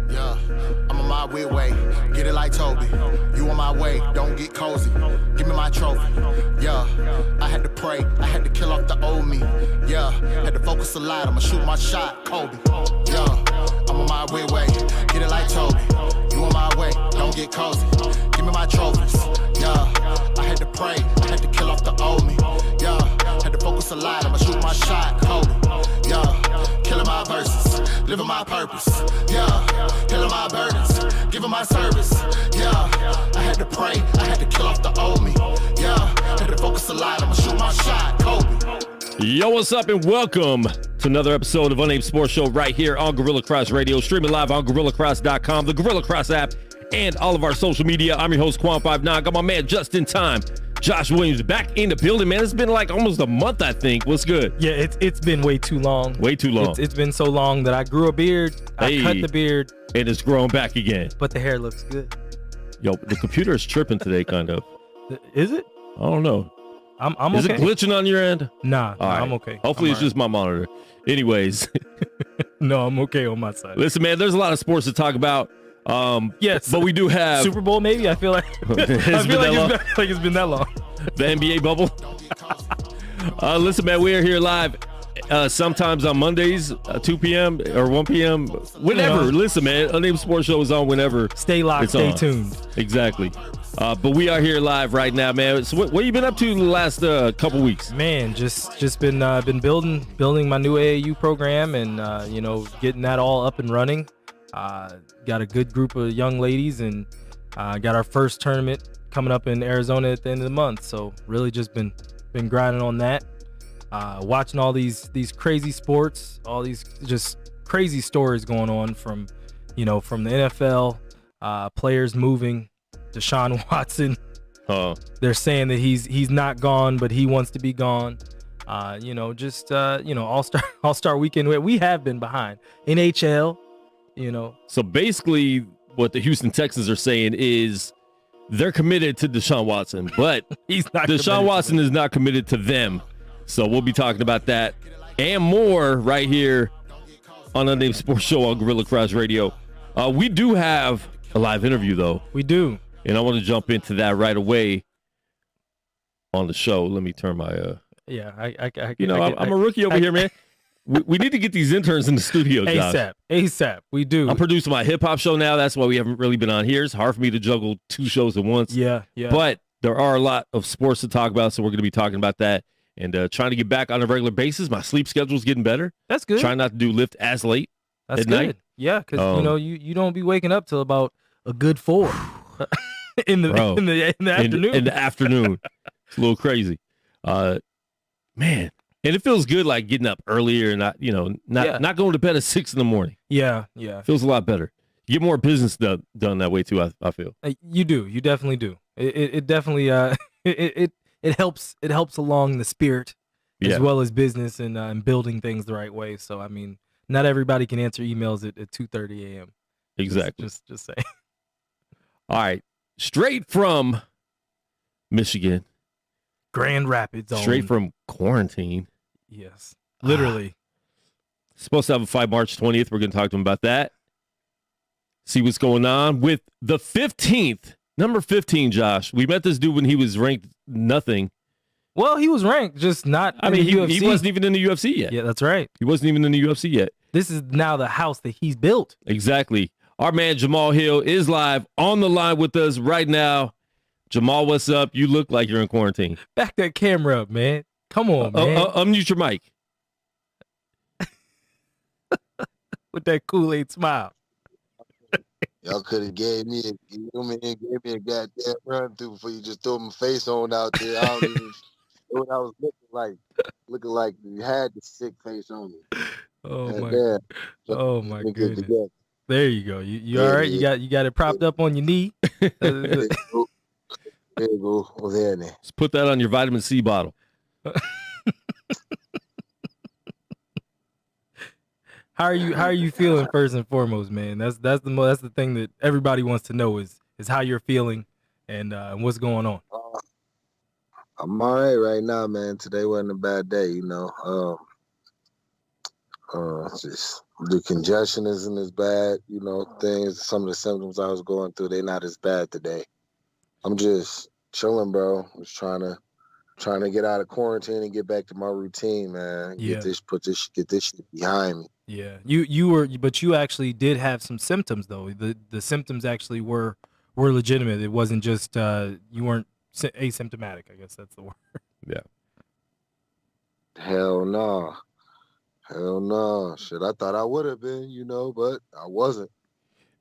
Yeah, I'm on my weird way. Get it like Toby. You on my way, don't get cozy. Give me my trophy. Yeah, I had to pray. I had to kill off the old me. Yeah, had to focus a lot. I'ma shoot my shot, Kobe. Yeah, I'm on my weird way. Get it like Toby. You on my way, don't get cozy. Give me my trophies. Yeah, I had to pray. I had to kill off the old me. Yeah, had to focus a lot. I'ma shoot my shot, Kobe. Yeah, killing my verses, living my purpose. Yeah, killing my burdens, giving my service. Yeah, I had to pray, I had to kill off the old me. Yeah, had to focus a lot, I'ma shoot my shot, Kobe. Yo, what's up, and welcome to another episode of Unnamed Sports Show right here on Gorilla Cross Radio, streaming live on GorillaCross.com, the Gorilla Cross app, and all of our social media. I'm your host, Quan59. Got my man just in time, Josh Williams, back in the building, man. It's been like almost a month, I think. What's good? Yeah, it's been way too long. Way too long. It's been so long that I grew a beard. I cut the beard. And it's growing back again. But the hair looks good. Yo, the computer is tripping today, kind of. Is it? I don't know. I'm is okay. Is it glitching on your end? Nah, right. I'm okay. Hopefully it's just my monitor. Anyways. No, I'm okay on my side. Listen, man, there's a lot of sports to talk about. Yes, but we do have Super Bowl. Maybe I feel like it's been that long. The NBA bubble. Listen, man, we are here live sometimes on Mondays, 2 p.m. or 1 p.m. Whenever. Listen, man, Unnamed Sports Show is on whenever. Stay locked, stay tuned. Exactly. But we are here live right now, man. So what have you been up to the last couple weeks? Man, just been building my new AAU program and getting that all up and running. Got a good group of young ladies and got our first tournament coming up in Arizona at the end of the month. So really just been grinding on that. Watching all these crazy sports, all these just crazy stories going on from the NFL, players moving. Deshaun Watson. They're saying that he's not gone, but he wants to be gone. All-Star weekend. We have been behind. NHL, So basically what the Houston Texans are saying is they're committed to Deshaun Watson, but he's not. Deshaun Watson is not committed to them. So we'll be talking about that and more right here on Unnamed Sports Show on Gorilla Cross Radio. We do have a live interview, though. We do. And I want to jump into that right away on the show. Let me turn my I'm a rookie over here, man. We need to get these interns in the studio, Josh. ASAP. We do. I'm producing my hip-hop show now. That's why we haven't really been on here. It's hard for me to juggle two shows at once. Yeah. But there are a lot of sports to talk about, so we're going to be talking about that and trying to get back on a regular basis. My sleep schedule's getting better. That's good. Trying not to do lift as late at night. Yeah, because you don't be waking up till about a good 4 in the afternoon. In the afternoon. It's a little crazy. Man. And it feels good, like getting up earlier and not going to bed at 6 in the morning. Yeah. Feels a lot better. You get more business done that way too. I feel. You do. You definitely do. It definitely it helps along the spirit as well as business and building things the right way. So I mean, not everybody can answer emails at 2:30 a.m. Exactly. Just say. All right. Straight from Michigan. Grand Rapids. Straight from quarantine. Yes. Literally. Supposed to have a fight March 20th. We're going to talk to him about that. See what's going on with the 15th. Number 15, Josh. We met this dude when he was ranked nothing. Well, he was ranked, just not in the UFC. He wasn't even in the UFC yet. Yeah, that's right. He wasn't even in the UFC yet. This is now the house that he's built. Exactly. Our man Jamal Hill is live on the line with us right now. Jamal, what's up? You look like you're in quarantine. Back that camera up, man. Come on, man. Unmute your mic. With that Kool-Aid smile. Y'all could have gave me a goddamn run through before you just threw my face on out there. I don't even know what I was looking like you had the sick face on me. Oh my goodness. There you go. You all right? Yeah. You got it propped up on your knee. There you go. What's happening? Let's put that on your vitamin C bottle. How are you feeling first and foremost, man? That's the thing that everybody wants to know is how you're feeling and what's going on. I'm all right now, man. Today wasn't a bad day, just the congestion isn't as bad, some of the symptoms I was going through, they're not as bad today. I'm just chilling, bro. Just trying to get out of quarantine and get back to my routine, man. Yeah. Get this shit behind me. Yeah. You actually did have some symptoms though. The symptoms actually were legitimate. It wasn't just you weren't asymptomatic, I guess that's the word. Yeah. Hell no. Shit, I thought I would have been, but I wasn't.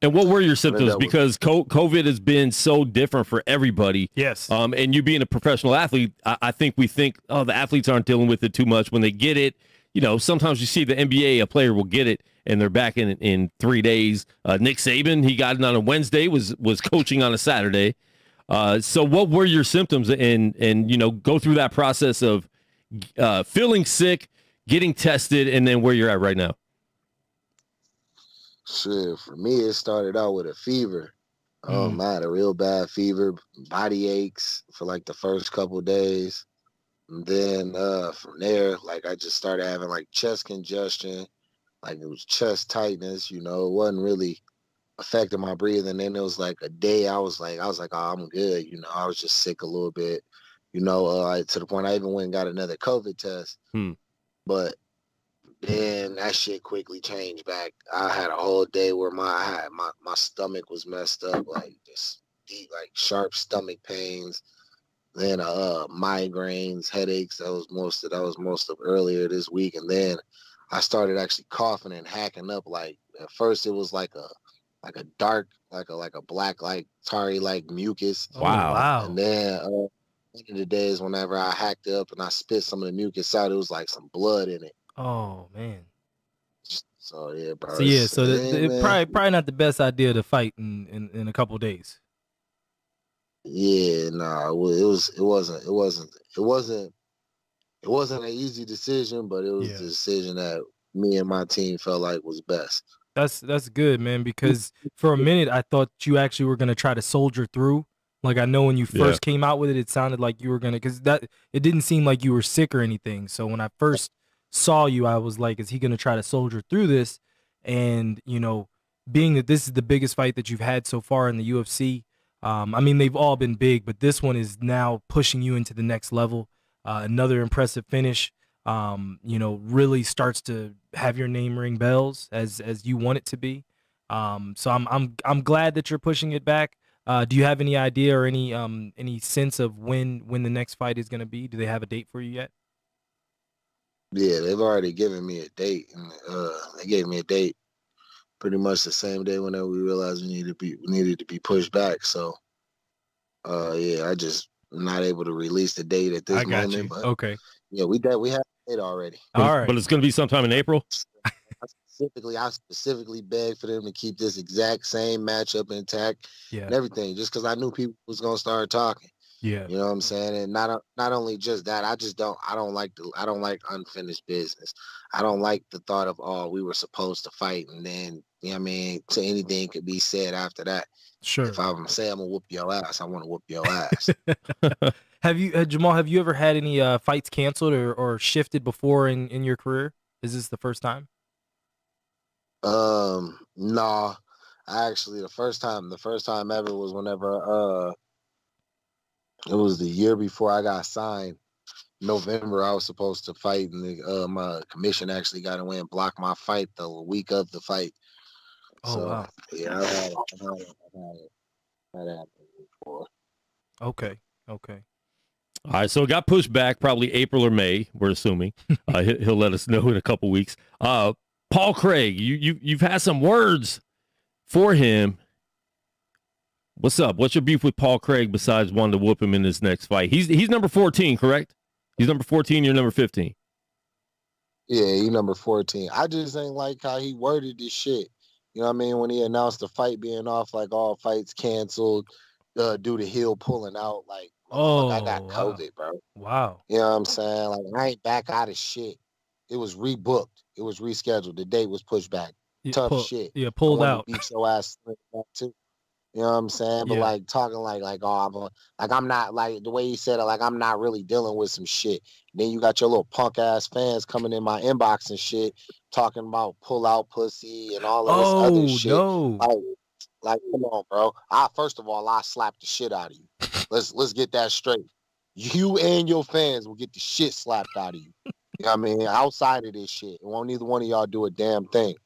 And what were your symptoms? Because COVID has been so different for everybody. Yes. And you being a professional athlete, I think we think, the athletes aren't dealing with it too much. When they get it, sometimes you see the NBA, a player will get it and they're back in 3 days. Nick Saban, he got it on a Wednesday, was coaching on a Saturday. So what were your symptoms? And go through that process of feeling sick, getting tested, and then where you're at right now. Shit, for me, it started out with a fever. I had a real bad fever, body aches for like the first couple of days. And then from there, like I just started having like chest congestion, like it was chest tightness, it wasn't really affecting my breathing. Then it was like a day I was like, oh, I'm good. I was just sick a little bit, to the point I even went and got another COVID test. But then that shit quickly changed back. I had a whole day where my stomach was messed up, like just deep, like sharp stomach pains. Then migraines, headaches. That was most of earlier this week. And then I started actually coughing and hacking up. Like at first it was like a dark, like a black, like tarry, like mucus. Wow. And then one of the days whenever I hacked up and I spit some of the mucus out, it was like some blood in it. Oh man. So yeah, bro. So probably not the best idea to fight in a couple days. Yeah, it wasn't an easy decision, but it was the decision that me and my team felt like was best. That's good, man, because for a minute I thought you actually were gonna try to soldier through. Like I know when you first came out with it sounded like you were gonna, because it didn't seem like you were sick or anything. So when I first saw you, I was like, is he gonna try to soldier through this? And being that this is the biggest fight that you've had so far in the UFC, I mean they've all been big, but this one is now pushing you into the next level. Another impressive finish. Really starts to have your name ring bells as you want it to be. So I'm glad that you're pushing it back. Do you have any idea or any sense of when the next fight is going to be? Do they have a date for you yet? Yeah, they've already given me a date, and they gave me a date pretty much the same day whenever we realized we needed to be pushed back. So, I just not able to release the date at this moment. You. But okay. Yeah, we have a date already. All right, but it's going to be sometime in April. I specifically begged for them to keep this exact same matchup intact and everything, just because I knew people was gonna start talking. Yeah, you know what I'm saying, and not only just that, I don't like unfinished business. I don't like the thought of we were supposed to fight and then you know what I mean, to anything could be said after that. Sure. If I'm saying I'm gonna whoop your ass, I want to whoop your ass. Have you, Jamal? Have you ever had any fights canceled or shifted before in your career? Is this the first time? Nah. Actually, the first time ever was whenever it was the year before I got signed. November, I was supposed to fight, and my commission actually got away and blocked my fight the week of the fight. Oh, So, wow. yeah, I've had that happen before. Okay. All right, so it got pushed back probably April or May, we're assuming. He'll let us know in a couple weeks. Paul Craig, you've had some words for him. What's up? What's your beef with Paul Craig besides wanting to whoop him in this next fight? He's number 14, correct? He's number 14, you're number 15. Yeah, he number 14. I just ain't like how he worded this shit. You know what I mean? When he announced the fight being off, like all fights canceled due to Hill pulling out. Like, I got COVID, bro. Wow. You know what I'm saying? Like, I ain't back out of shit. It was rebooked. It was rescheduled. The date was pushed back. Tough shit. Yeah, pulled out. Beat your ass too. You know what I'm saying? But like talking like I'm not, like the way he said it, like I'm not really dealing with some shit. Then you got your little punk ass fans coming in my inbox and shit, talking about pull out pussy and all of this other shit. No. Like come on, bro. First of all, I slap the shit out of you. Let's get that straight. You and your fans will get the shit slapped out of you. You know what I mean? Outside of this shit, it won't neither one of y'all do a damn thing.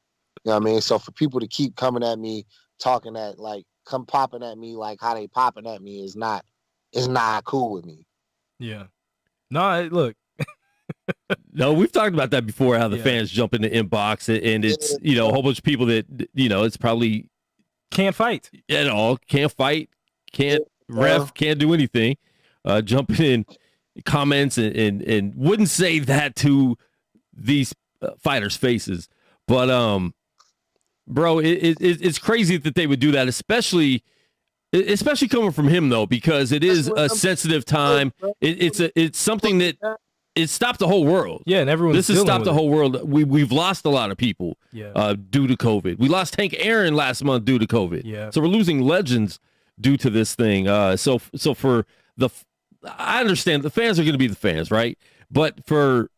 You know what I mean? So for people to keep coming at me, talking that come popping at me like how they popping at me is not cool with me. Yeah. No, look. No, we've talked about that before, how the fans jump in the inbox and it's, a whole bunch of people that, it's probably can't fight at all, can't fight, can't ref, can't do anything. Jumping in comments and wouldn't say that to these fighters' faces. But, bro, it's crazy that they would do that, especially coming from him, though, because it is a sensitive time. It's something that it stopped the whole world. Yeah, and everyone's this has stopped the whole world. We've lost a lot of people due to COVID. We lost Hank Aaron last month due to COVID. Yeah. So we're losing legends due to this thing. So for I understand the fans are going to be the fans, right? But for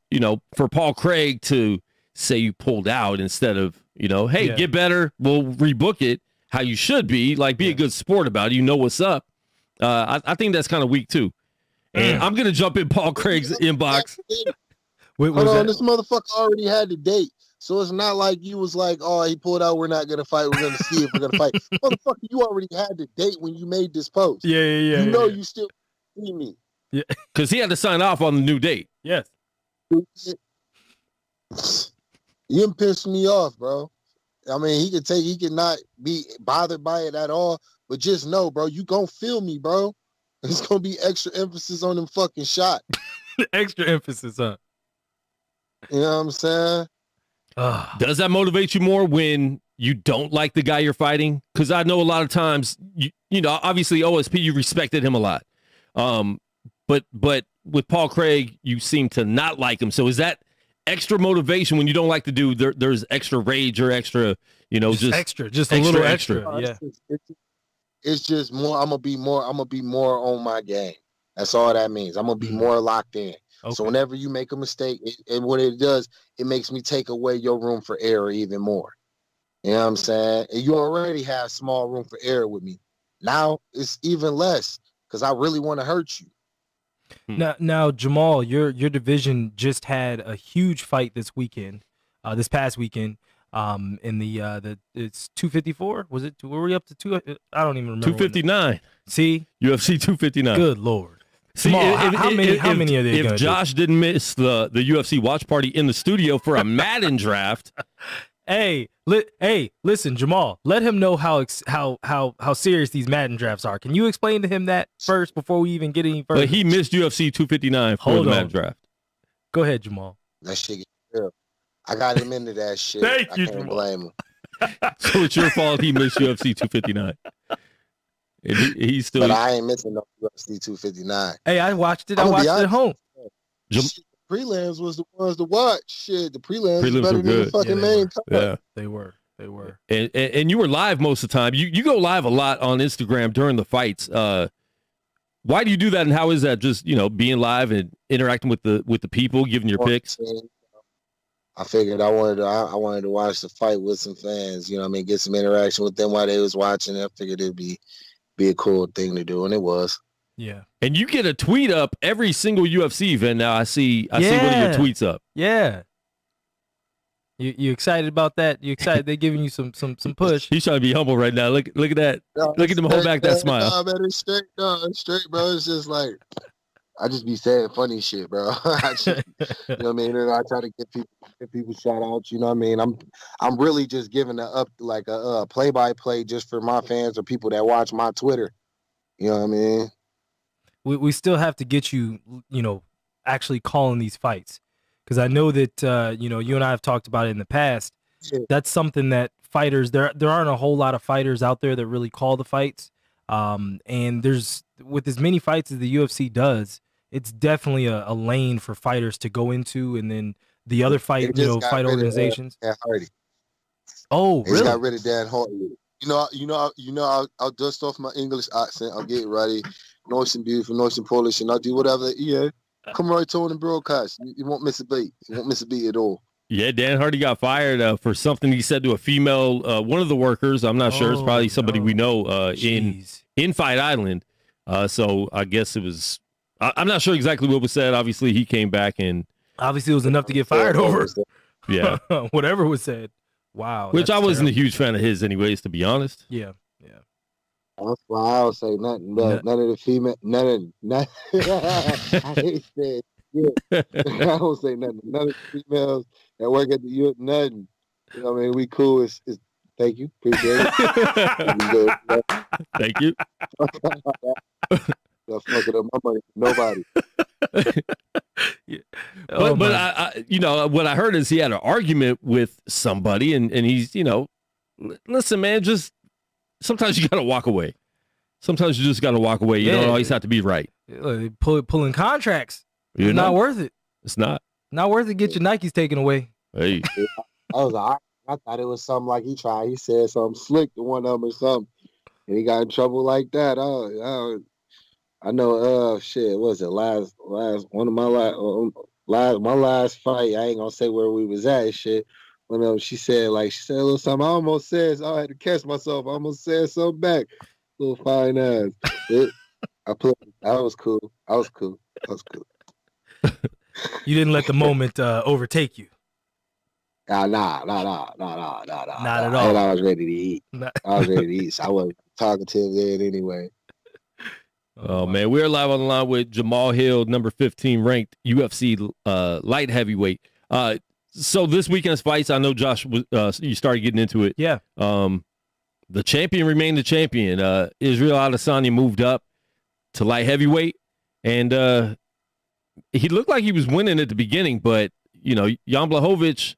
Paul Craig to say you pulled out instead of, hey, get better, we'll rebook it how you should be, be a good sport about it. You know what's up. I think that's kind of weak too. And I'm going to jump in Paul Craig's inbox. Hold on, this motherfucker already had the date. So it's not like you was like, oh, he pulled out, we're not going to fight, we're going to see if we're going to fight. Motherfucker, you already had the date when you made this post. Yeah. You know you still see me. Yeah. Because he had to sign off on the new date. Yes. You didn't piss me off, bro. I mean, he could not be bothered by it at all, but just know, bro, you gonna feel me, bro. There's gonna be extra emphasis on them fucking shot. Extra emphasis, huh? You know what I'm saying? Does that motivate you more when you don't like the guy you're fighting? Because I know a lot of times, obviously OSP, you respected him a lot. But with Paul Craig, you seem to not like him. So is that extra motivation when you don't like the dude? There's extra rage or extra, just a little extra. Yeah. It's just more. I'm gonna be more on my game. That's all that means. I'm gonna be more locked in. Okay. So whenever you make a mistake, and what it does, it makes me take away your room for error even more. You know what I'm saying? And you already have small room for error with me. Now it's even less because I really want to hurt you. Now, Jamal, your division just had a huge fight this weekend, this past weekend. In it's 254. Was it? Were we up to two? I don't even remember. 259. See, UFC 259. Good Lord. See, Jamal, how many are they? If Josh didn't miss the UFC watch party in the studio for a Madden draft. Hey, listen, Jamal. Let him know how serious these Madden drafts are. Can you explain to him that first before we even get any further? But he missed UFC 259 for the Madden draft. Go ahead, Jamal. That shit get real. I got him into that shit. Thank you, I can't blame him. So it's your fault he missed UFC 259. And he's still. But I ain't missing no UFC 259. Hey, I watched it. I watched it at home. Prelims was the ones to watch. Shit, the prelims were better than good. the fucking main card. Yeah, they were. They were. And you were live most of the time. You go live a lot on Instagram during the fights. Why do you do that, and how is that? Just being live and interacting with the people, giving your picks. I figured I wanted to watch the fight with some fans. Get some interaction with them while they was watching. I figured it'd be a cool thing to do, and it was. Yeah. And you get a tweet up every single UFC event now. I see one of your tweets up. Yeah. You excited about that? You excited? They're giving you some push. He's trying to be humble right now. Look at that. No, look at him hold back that smile. No, man, it's straight. No, it's straight, bro. It's just like I just be saying funny shit, bro. I just, you know what I mean? And I try to give people shout outs. You know what I mean? I'm really just giving a play-by-play just for my fans or people that watch my Twitter. You know what I mean? We still have to get you, actually calling these fights. Because I know that, you and I have talked about it in the past. Yeah. That's something that fighters, there aren't a whole lot of fighters out there that really call the fights. And there's, with as many fights as the UFC does, it's definitely a lane for fighters to go into. And then the other fight organizations. Dan Hardy. Oh, really? They got rid of Dan Hardy. I'll dust off my English accent. I'll get ready. Nice and beautiful, nice and polished. And I'll do whatever, come right on the broadcast. You won't miss a beat. You won't miss a beat at all. Yeah, Dan Hardy got fired for something he said to a female, one of the workers. I'm not sure. It's probably somebody we know in Fight Island. So I guess it was. I'm not sure exactly what was said. Obviously, he came back and obviously it was enough to get fired over. Yeah, whatever was said. Wow. Which I wasn't a huge fan of his, anyways. To be honest. Yeah. That's why I don't say nothing, but none of the female, none. I hate that. Yeah. I don't say nothing. None of the females that work at the U, nothing. You know what I mean? We cool. It's thank you. Appreciate it. Thank you. Fucking up my money. Nobody. Yeah. But I what I heard is he had an argument with somebody, and he's, listen, man, just sometimes you got to walk away. Sometimes you just got to walk away. You don't always have to be right. Pulling contracts. It's not worth it. It's not. Not worth it. Get your Nikes taken away. Hey. I thought it was something like he said something slick to one of them or something. And he got in trouble like that. I know, shit, what was it? Last one of my last fight, I ain't gonna say where we was at and shit. When she said a little something, I almost said, I had to catch myself. I almost said something back. Little fine ass. That was cool. You didn't let the moment overtake you. Nah. Not at all. I was ready to eat. So I wasn't talkative then anyway. Oh, man. We're live on the line with Jamahal Hill, number 15 ranked UFC light heavyweight. So this weekend's fights, I know, Josh, you started getting into it. Yeah. The champion remained the champion. Israel Adesanya moved up to light heavyweight, and he looked like he was winning at the beginning, but, Jan Blachowicz,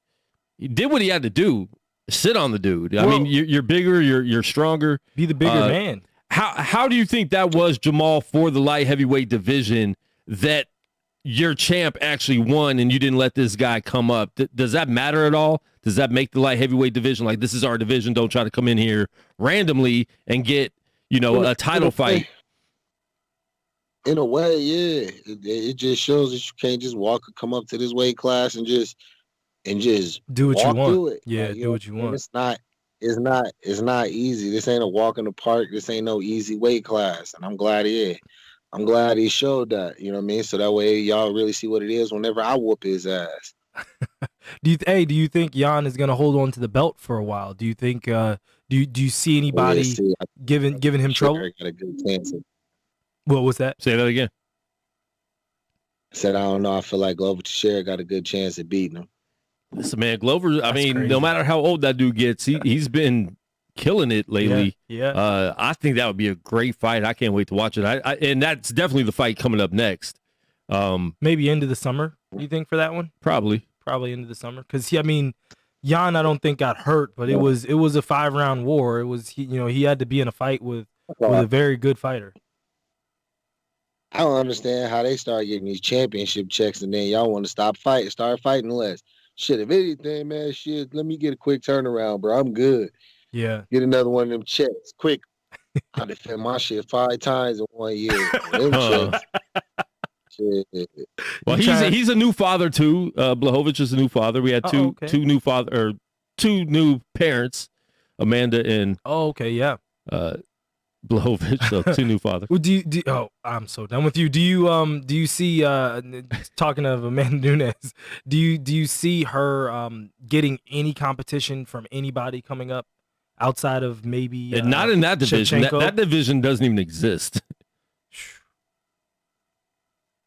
he did what he had to do, sit on the dude. I mean, you're bigger, you're stronger. Be the bigger man. How do you think that was, Jamahal, for the light heavyweight division, that your champ actually won and you didn't let this guy come up? Does that matter at all? Does that make the light heavyweight division like, this is our division, don't try to come in here randomly and get, a title fight? In a way, yeah. It just shows that you can't just come up to this weight class and just do what you want. It. Yeah, do what you want. It's not easy. This ain't a walk in the park. This ain't no easy weight class. And I'm glad he showed that. You know what I mean? So that way y'all really see what it is whenever I whoop his ass. Do you think Jan is gonna hold on to the belt for a while? Do you think do you see anybody giving him trouble? Got a good chance. What was that? Say that again. I said I don't know. I feel like Glover Teixeira got a good chance at beating him. Listen, man, Glover, I mean, crazy. No matter how old that dude gets, he's been killing it lately. Yeah. I think that would be a great fight. I can't wait to watch it. And that's definitely the fight coming up next. Maybe into the summer, you think, for that one? Probably into the summer. Because, Jan, I don't think got hurt, but it was a 5-round war. It was, he had to be in a fight with a very good fighter. I don't understand how they start getting these championship checks and then y'all want to start fighting less. Shit, if anything, man, shit, let me get a quick turnaround, bro. I'm good. Yeah. Get another one of them checks, quick. I defend my shit 5 times in 1 year. Them checks. Shit. Well, he's a new father too. Blachowicz is a new father. We had two new parents, Amanda and yeah. Blachowicz, so 2 new fathers. Well, I'm so done with you. Do you see talking of Amanda Nunes, do you see her getting any competition from anybody coming up outside of maybe not in that division. That division doesn't even exist.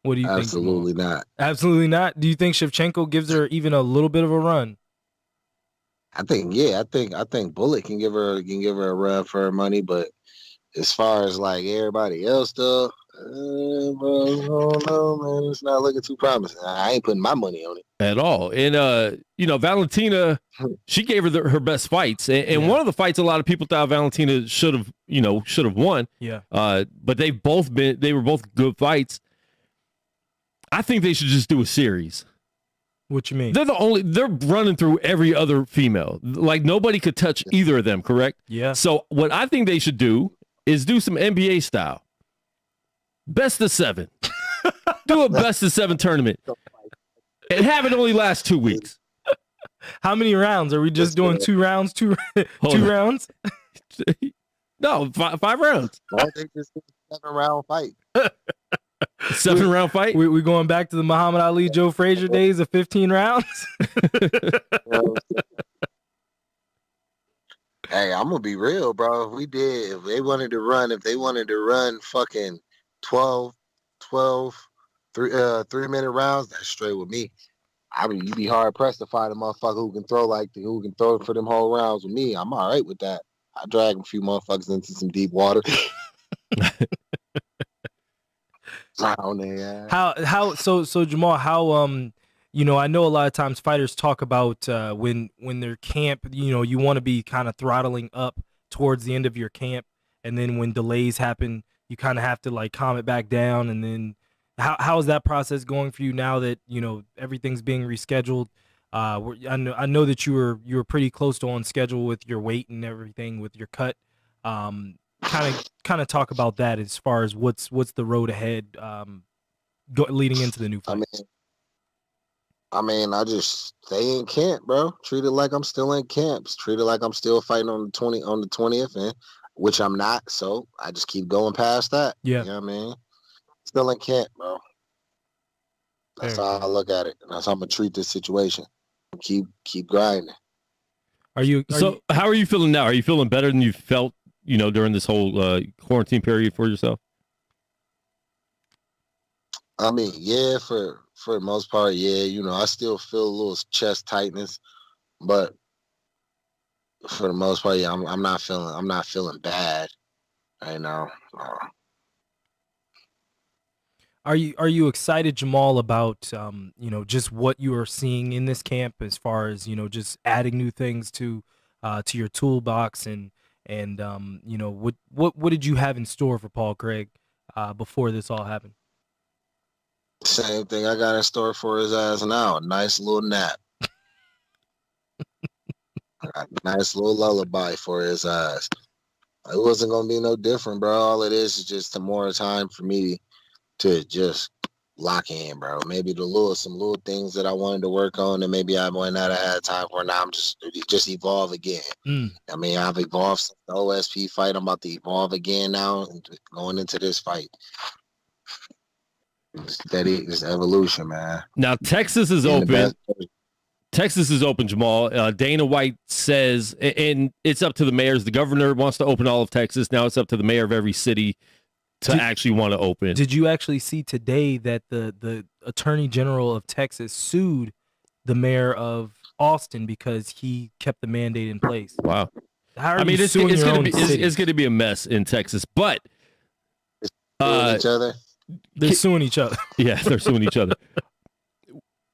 What do you think? Absolutely not. Absolutely not. Do you think Shevchenko gives her even a little bit of a run? I think Bullet can give her a run for her money, but as far as like everybody else stuff, bro, I don't know, man. It's not looking too promising. I ain't putting my money on it at all. And Valentina, she gave her her best fights, and one of the fights a lot of people thought Valentina should have won. Yeah. But they were both good fights. I think they should just do a series. What you mean? They're running through every other female. Like nobody could touch either of them, correct? Yeah. So what I think they should do is do some NBA style. Best of 7. Do a best of 7 tournament. And have it only last 2 weeks. How many rounds? Are we just doing 2 rounds? Two rounds? No, 5 rounds. Why don't they just do a 7-round fight? 7-round fight? We going back to the Muhammad Ali, Joe Frazier days of 15 rounds? Hey, I'm gonna be real, bro. If they wanted to run fucking 12 3-minute rounds, that's straight with me. I mean, you'd be hard pressed to find a motherfucker who can throw for them whole rounds with me. I'm all right with that. I drag a few motherfuckers into some deep water. So Jamal, how I know a lot of times fighters talk about when their camp, you want to be kind of throttling up towards the end of your camp, and then when delays happen, you kind of have to like calm it back down. And then how is that process going for you now that everything's being rescheduled? I know that you were pretty close to on schedule with your weight and everything with your cut. Kind of talk about that as far as what's the road ahead leading into the new fight. I mean, I just stay in camp, bro. Treat it like I'm still in camps. Treat it like I'm still fighting on the 20th, and which I'm not. So I just keep going past that. Yeah, you know what I mean. Still in camp, bro. That's how I look at it. And that's how I'm gonna treat this situation. Keep grinding. How are you feeling now? Are you feeling better than you felt, during this whole quarantine period for yourself? I mean, yeah, for the most part, yeah. I still feel a little chest tightness, but for the most part, yeah, I'm not feeling bad right now. Are you excited, Jamal, about just what you are seeing in this camp as far as just adding new things to your toolbox and what did you have in store for Paul Craig before this all happened? Same thing I got in store for his ass now. A nice little nap. A nice little lullaby for his ass. It wasn't gonna be no different, bro. All it is just some more time for me to just lock in, bro. Maybe some little things that I wanted to work on and maybe I might not have had time for. Now I'm just evolve again. I mean, I've evolved since the OSP fight. I'm about to evolve again now and going into this fight. Steady, this evolution, man. Now Texas is open. Texas is open, Jamal. Dana White says, and it's up to the mayors. The governor wants to open all of Texas. Now it's up to the mayor of every city to actually want to open. Did you actually see today that the Attorney General of Texas sued the mayor of Austin because he kept the mandate in place? Wow. It's going to be a mess in Texas, but each other. They're suing each other. Yeah, they're suing each other.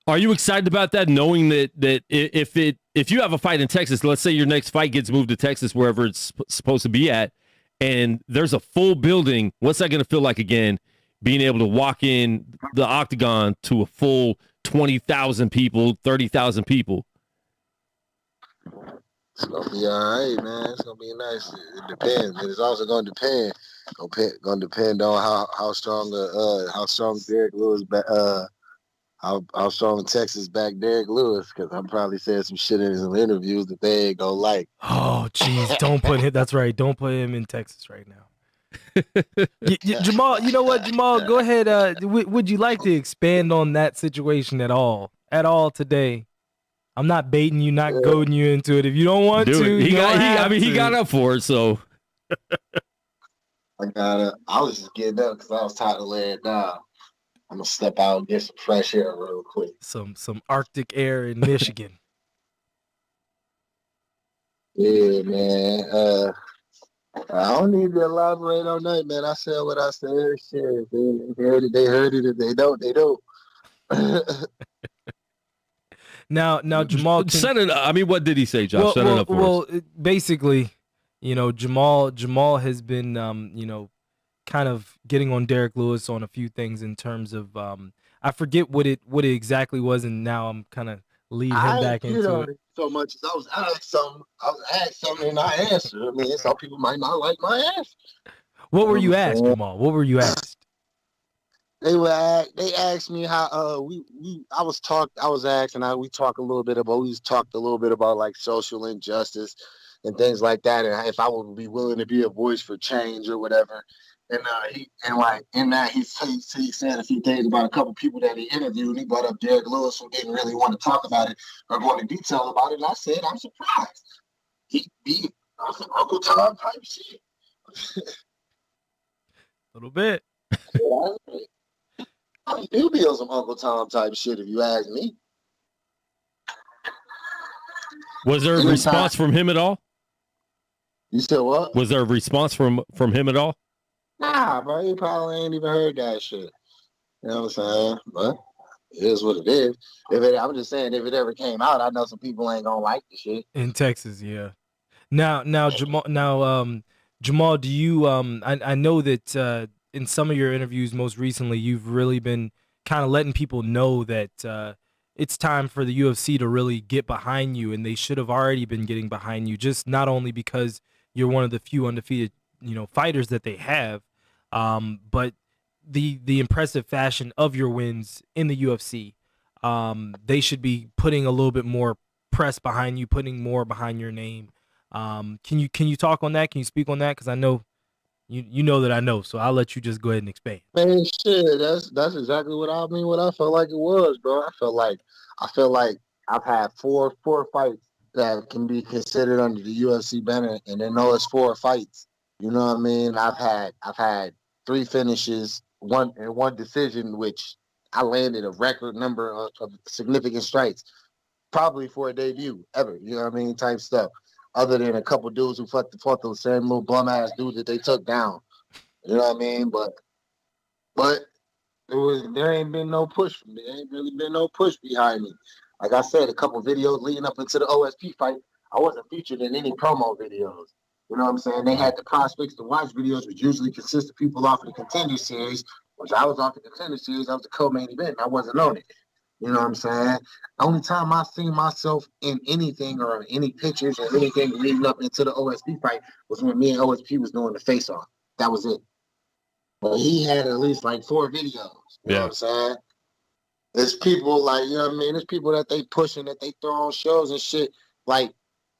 Are you excited about that, knowing that if you have a fight in Texas, let's say your next fight gets moved to Texas, wherever it's supposed to be at, and there's a full building, what's that going to feel like again, being able to walk in the octagon to a full 20,000 people, 30,000 people. It's gonna be all right, man. It's gonna be nice. It depends. And it's also gonna depend. Gonna depend on how strong Derek Lewis how strong Texas back Derek Lewis, because I'm probably saying some shit in some interviews that they ain't gonna like. Oh, jeez, don't put him. That's right. Don't put him in Texas right now. Jamal, you know what, Jamal? Go ahead. Would you like to expand on that situation at all? At all today? I'm not baiting you, not goading you into it. If you don't want to, he got up for it, so. I was just getting up because I was tired of laying down. I'm gonna step out and get some fresh air real quick. Some Arctic air in Michigan. Yeah, man. I don't need to elaborate on that, man. I said what I said. Shit, they heard it. They heard it. If they don't, they don't. Now, Jamal. What did he say, Josh? Set it up for us. Basically, Jamal has been, kind of getting on Derek Lewis on a few things in terms of, I forget what it exactly was, and now I'm kind of leading him back into it. So much as I was asked something, and I answered. I mean, some people might not like my answer. What were you asked, Jamal? What were you asked? They asked me how we talked a little bit about like social injustice and things like that, and if I would be willing to be a voice for change or whatever. And he said a few things about a couple people that he interviewed. He brought up Derek Lewis, who didn't really want to talk about it or go into detail about it. And I said, I'm surprised. He on some Uncle Tom type shit. A little bit. I do be on some Uncle Tom type shit, if you ask me. Was there a response from him at all? You said what? Was there a response from him at all? Nah, bro, he probably ain't even heard that shit. You know what I'm saying? But it is what it is. I'm just saying, if it ever came out, I know some people ain't gonna like the shit. In Texas, yeah. Now, Jamal, do you? I know that in some of your interviews, most recently, you've really been kind of letting people know that it's time for the UFC to really get behind you, and they should have already been getting behind you. Just not only because you're one of the few undefeated, fighters that they have. But the impressive fashion of your wins in the UFC, they should be putting a little bit more press behind you, putting more behind your name. Can you talk on that? Can you speak on that? Because I know you know that I know, so I'll let you just go ahead and expand. Man, shit, that's exactly what I mean. What I felt like it was, bro. I felt like I've had four fights that can be considered under the UFC banner, and then those 4 fights. You know what I mean? I've had 3 finishes, one decision, which I landed a record number of significant strikes, probably for a debut ever. You know what I mean? Type stuff. Other than a couple dudes who fought the same little bum ass dude that they took down. You know what I mean? But there ain't been no push. There ain't really been no push behind me. Like I said, a couple videos leading up into the OSP fight, I wasn't featured in any promo videos. You know what I'm saying? They had the prospects to watch videos, which usually consist of people off of the Contender Series, which I was off the Contender Series. I was the co-main event, and I wasn't on it. You know what I'm saying? The only time I seen myself in anything or any pictures or anything leading up into the OSP fight was when me and OSP was doing the face-off. That was it. But he had at least like 4 videos. You know what I'm saying? There's people like, you know what I mean? There's people that they pushing, that they throw on shows and shit. Like,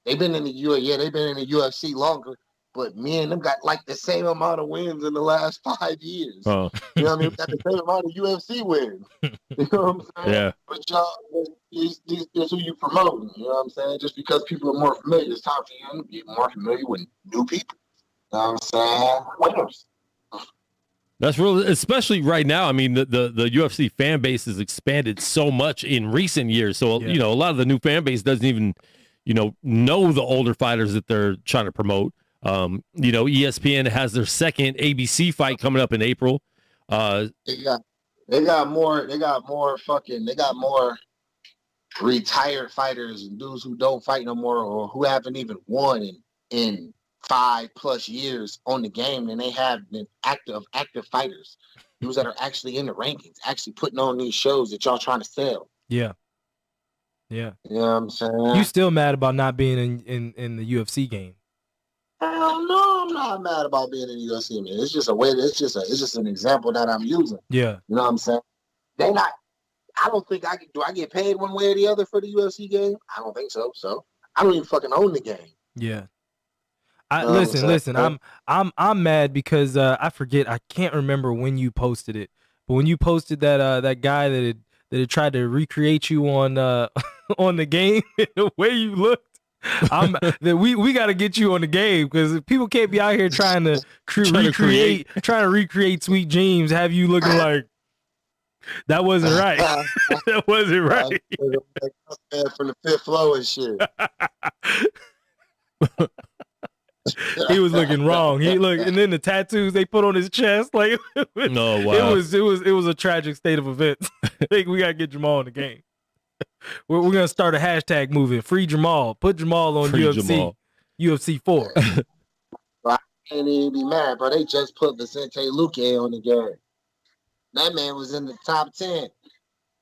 they've been in the UFC longer, but me and them got like the same amount of wins in the last 5 years. Oh. You know what I mean? We got the same amount of UFC wins. You know what I'm saying? Yeah. But y'all, these who you promoting. You know what I'm saying? Just because people are more familiar, it's time for you to get more familiar with new people. You know what I'm saying? Winners. That's real, especially right now. I mean, the UFC fan base has expanded so much in recent years. So, a lot of the new fan base doesn't even, know the older fighters that they're trying to promote. ESPN has their second ABC fight coming up in April. They got more retired fighters and dudes who don't fight no more or who haven't even won in 5+ years on the game than they have been active fighters. dudes that are actually in the rankings, actually putting on these shows that y'all trying to sell. Yeah. Yeah. You know what I'm saying? You still mad about not being in the UFC game? Hell no, I'm not mad about being in the UFC, man. It's just a way. It's just an example that I'm using. Yeah. You know what I'm saying? They not. I don't think I do. I get paid one way or the other for the UFC game? I don't think so. So I don't even fucking own the game. Yeah. Listen. I'm mad because I forget. I can't remember when you posted it, but when you posted that guy that had tried to recreate you on on the game, the way you looked, we got to get you on the game because people can't be out here trying to recreate Sweet Dreams. Have you looking like that wasn't right? That wasn't right. From the fifth floor and shit. He was looking wrong. And then the tattoos they put on his chest, like no, wow. It was a tragic state of events. I think we gotta get Jamal in the game. We're gonna start a hashtag movement. Free Jamal. Put Jamal on UFC 4. I can't even be mad, bro. They just put Vicente Luque on the game. That man was in the top 10.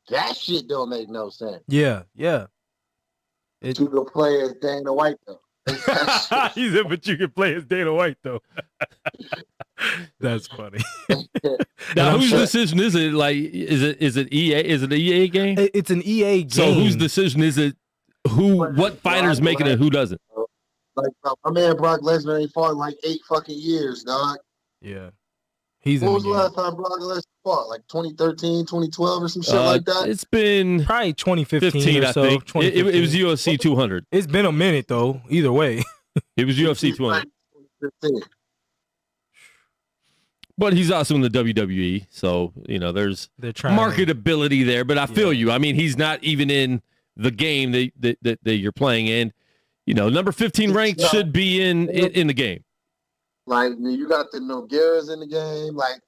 That shit don't make no sense. Yeah. You can play as Dana White though. He said, but you can play as Dana White though. That's funny. Now, whose decision is it? Like, is it EA? Is it an EA game? It's an EA game. So whose decision is it? What fighter's making it? Who doesn't? Like my man Brock Lesnar ain't fought in like 8 fucking years, dog. Yeah. When was the last time Brock Lesnar fought? Like 2013, 2012 or some shit like that? It's been probably 2015 or so. I think. It was UFC 200. It's been a minute though. Either way, it was UFC 200. But he's also in the WWE, so there's marketability there. But I feel you. I mean, he's not even in the game that you're playing, and number 15 ranked should be in the game. Like you got the Nogueiras in the game, like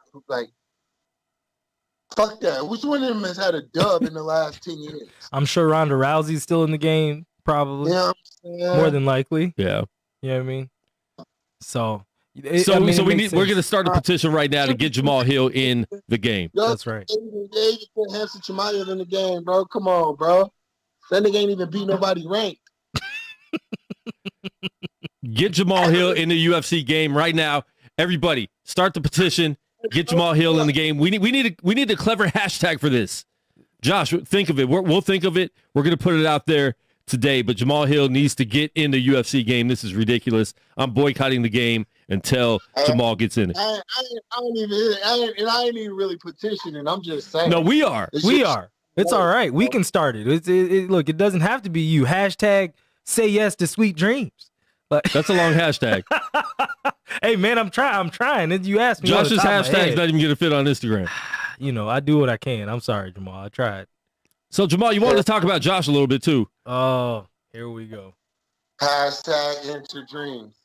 fuck that. Which one of them has had a dub in the last 10 years? I'm sure Ronda Rousey's still in the game, probably. Yeah, more than likely. Yeah, you know what I mean. So we're gonna start a petition right now to get Jamahal Hill in the game. That's right. They put Hamza Chimaev in the game, bro. Come on, bro. That nigga ain't even beat nobody ranked. Get Jamahal Hill in the UFC game right now. Everybody, start the petition. Get Jamahal Hill in the game. We need a clever hashtag for this. Josh, think of it. We'll think of it. We're going to put it out there today. But Jamahal Hill needs to get in the UFC game. This is ridiculous. I'm boycotting the game until Jamal gets in it. I ain't even really petitioning. I'm just saying. No, we are. It's all right. We can start it. Look, it doesn't have to be you. Hashtag say yes to Sweet Dreams. But that's a long hashtag. Hey man, I'm trying. You asked me. Josh's hashtag's not even gonna fit on Instagram. I do what I can. I'm sorry, Jamal. I tried. So Jamal, you wanted to talk about Josh a little bit too. Oh, here we go. Hashtag enter dreams.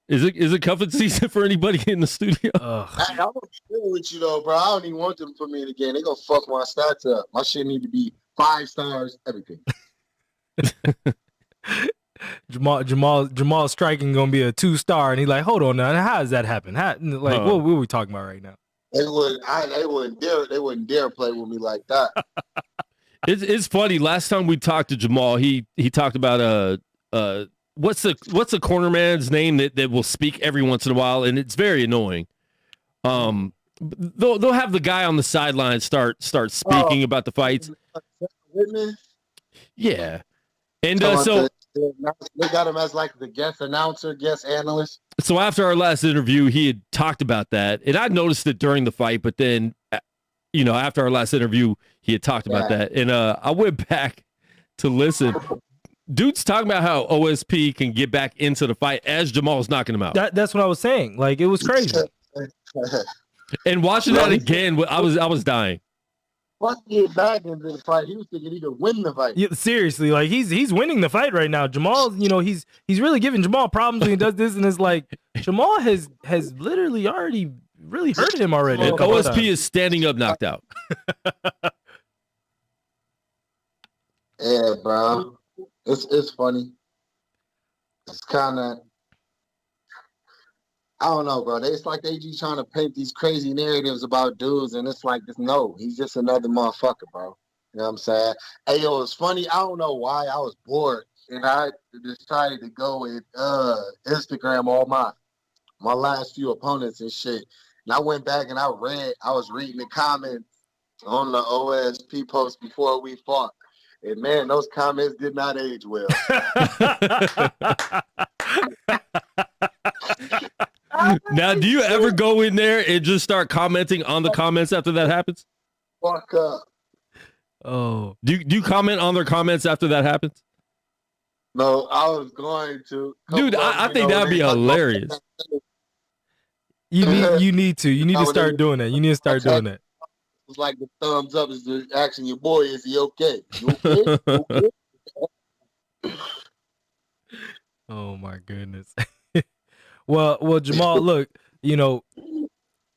Is it cuffing season for anybody in the studio? I'm gonna be real with you though, bro. I don't even want them to put me in the game. They gonna fuck my stats up. My shit need to be 5 stars, everything. Jamal striking gonna be a 2-star, and he's like, hold on now, how does that happen? What are we talking about right now? They wouldn't dare play with me like that. It's funny. Last time we talked to Jamal, he talked about what's the corner man's name that will speak every once in a while, and it's very annoying. They'll have the guy on the sideline start speaking about the fights. Whitman? Yeah. And so they got him as like the guest announcer, guest analyst. So after our last interview, he had talked about that, and I noticed it during the fight. But then, after our last interview, he had talked about that, and I went back to listen. Dude's talking about how OSP can get back into the fight as Jamal's knocking him out. That's what I was saying. Like it was crazy. And watching that again, I was dying. Once he get back into the fight, he was thinking he could win the fight. Yeah, seriously, like he's winning the fight right now. Jamal, he's really giving Jamal problems when he does this, and it's like Jamal has literally already really hurt him already. And OSP is standing up, knocked out. Yeah, bro, it's funny. It's kind of I don't know, bro. It's like they just trying to paint these crazy narratives about dudes, and it's like, no, he's just another motherfucker, bro. You know what I'm saying? Hey, yo, it's funny. I don't know why I was bored, and I decided to go with Instagram all my last few opponents and shit. And I went back and I was reading the comments on the OSP post before we fought. And man, those comments did not age well. Now, do you ever go in there and just start commenting on the comments after that happens? Fuck up. Oh, do you comment on their comments after that happens? No, I was going to. Dude, I think that'd be hilarious. You need to start doing that. You need to start doing that. It's like the thumbs up is the asking your boy, is he okay? You okay? Okay? Oh my goodness. Well, Jamahal, look, you know,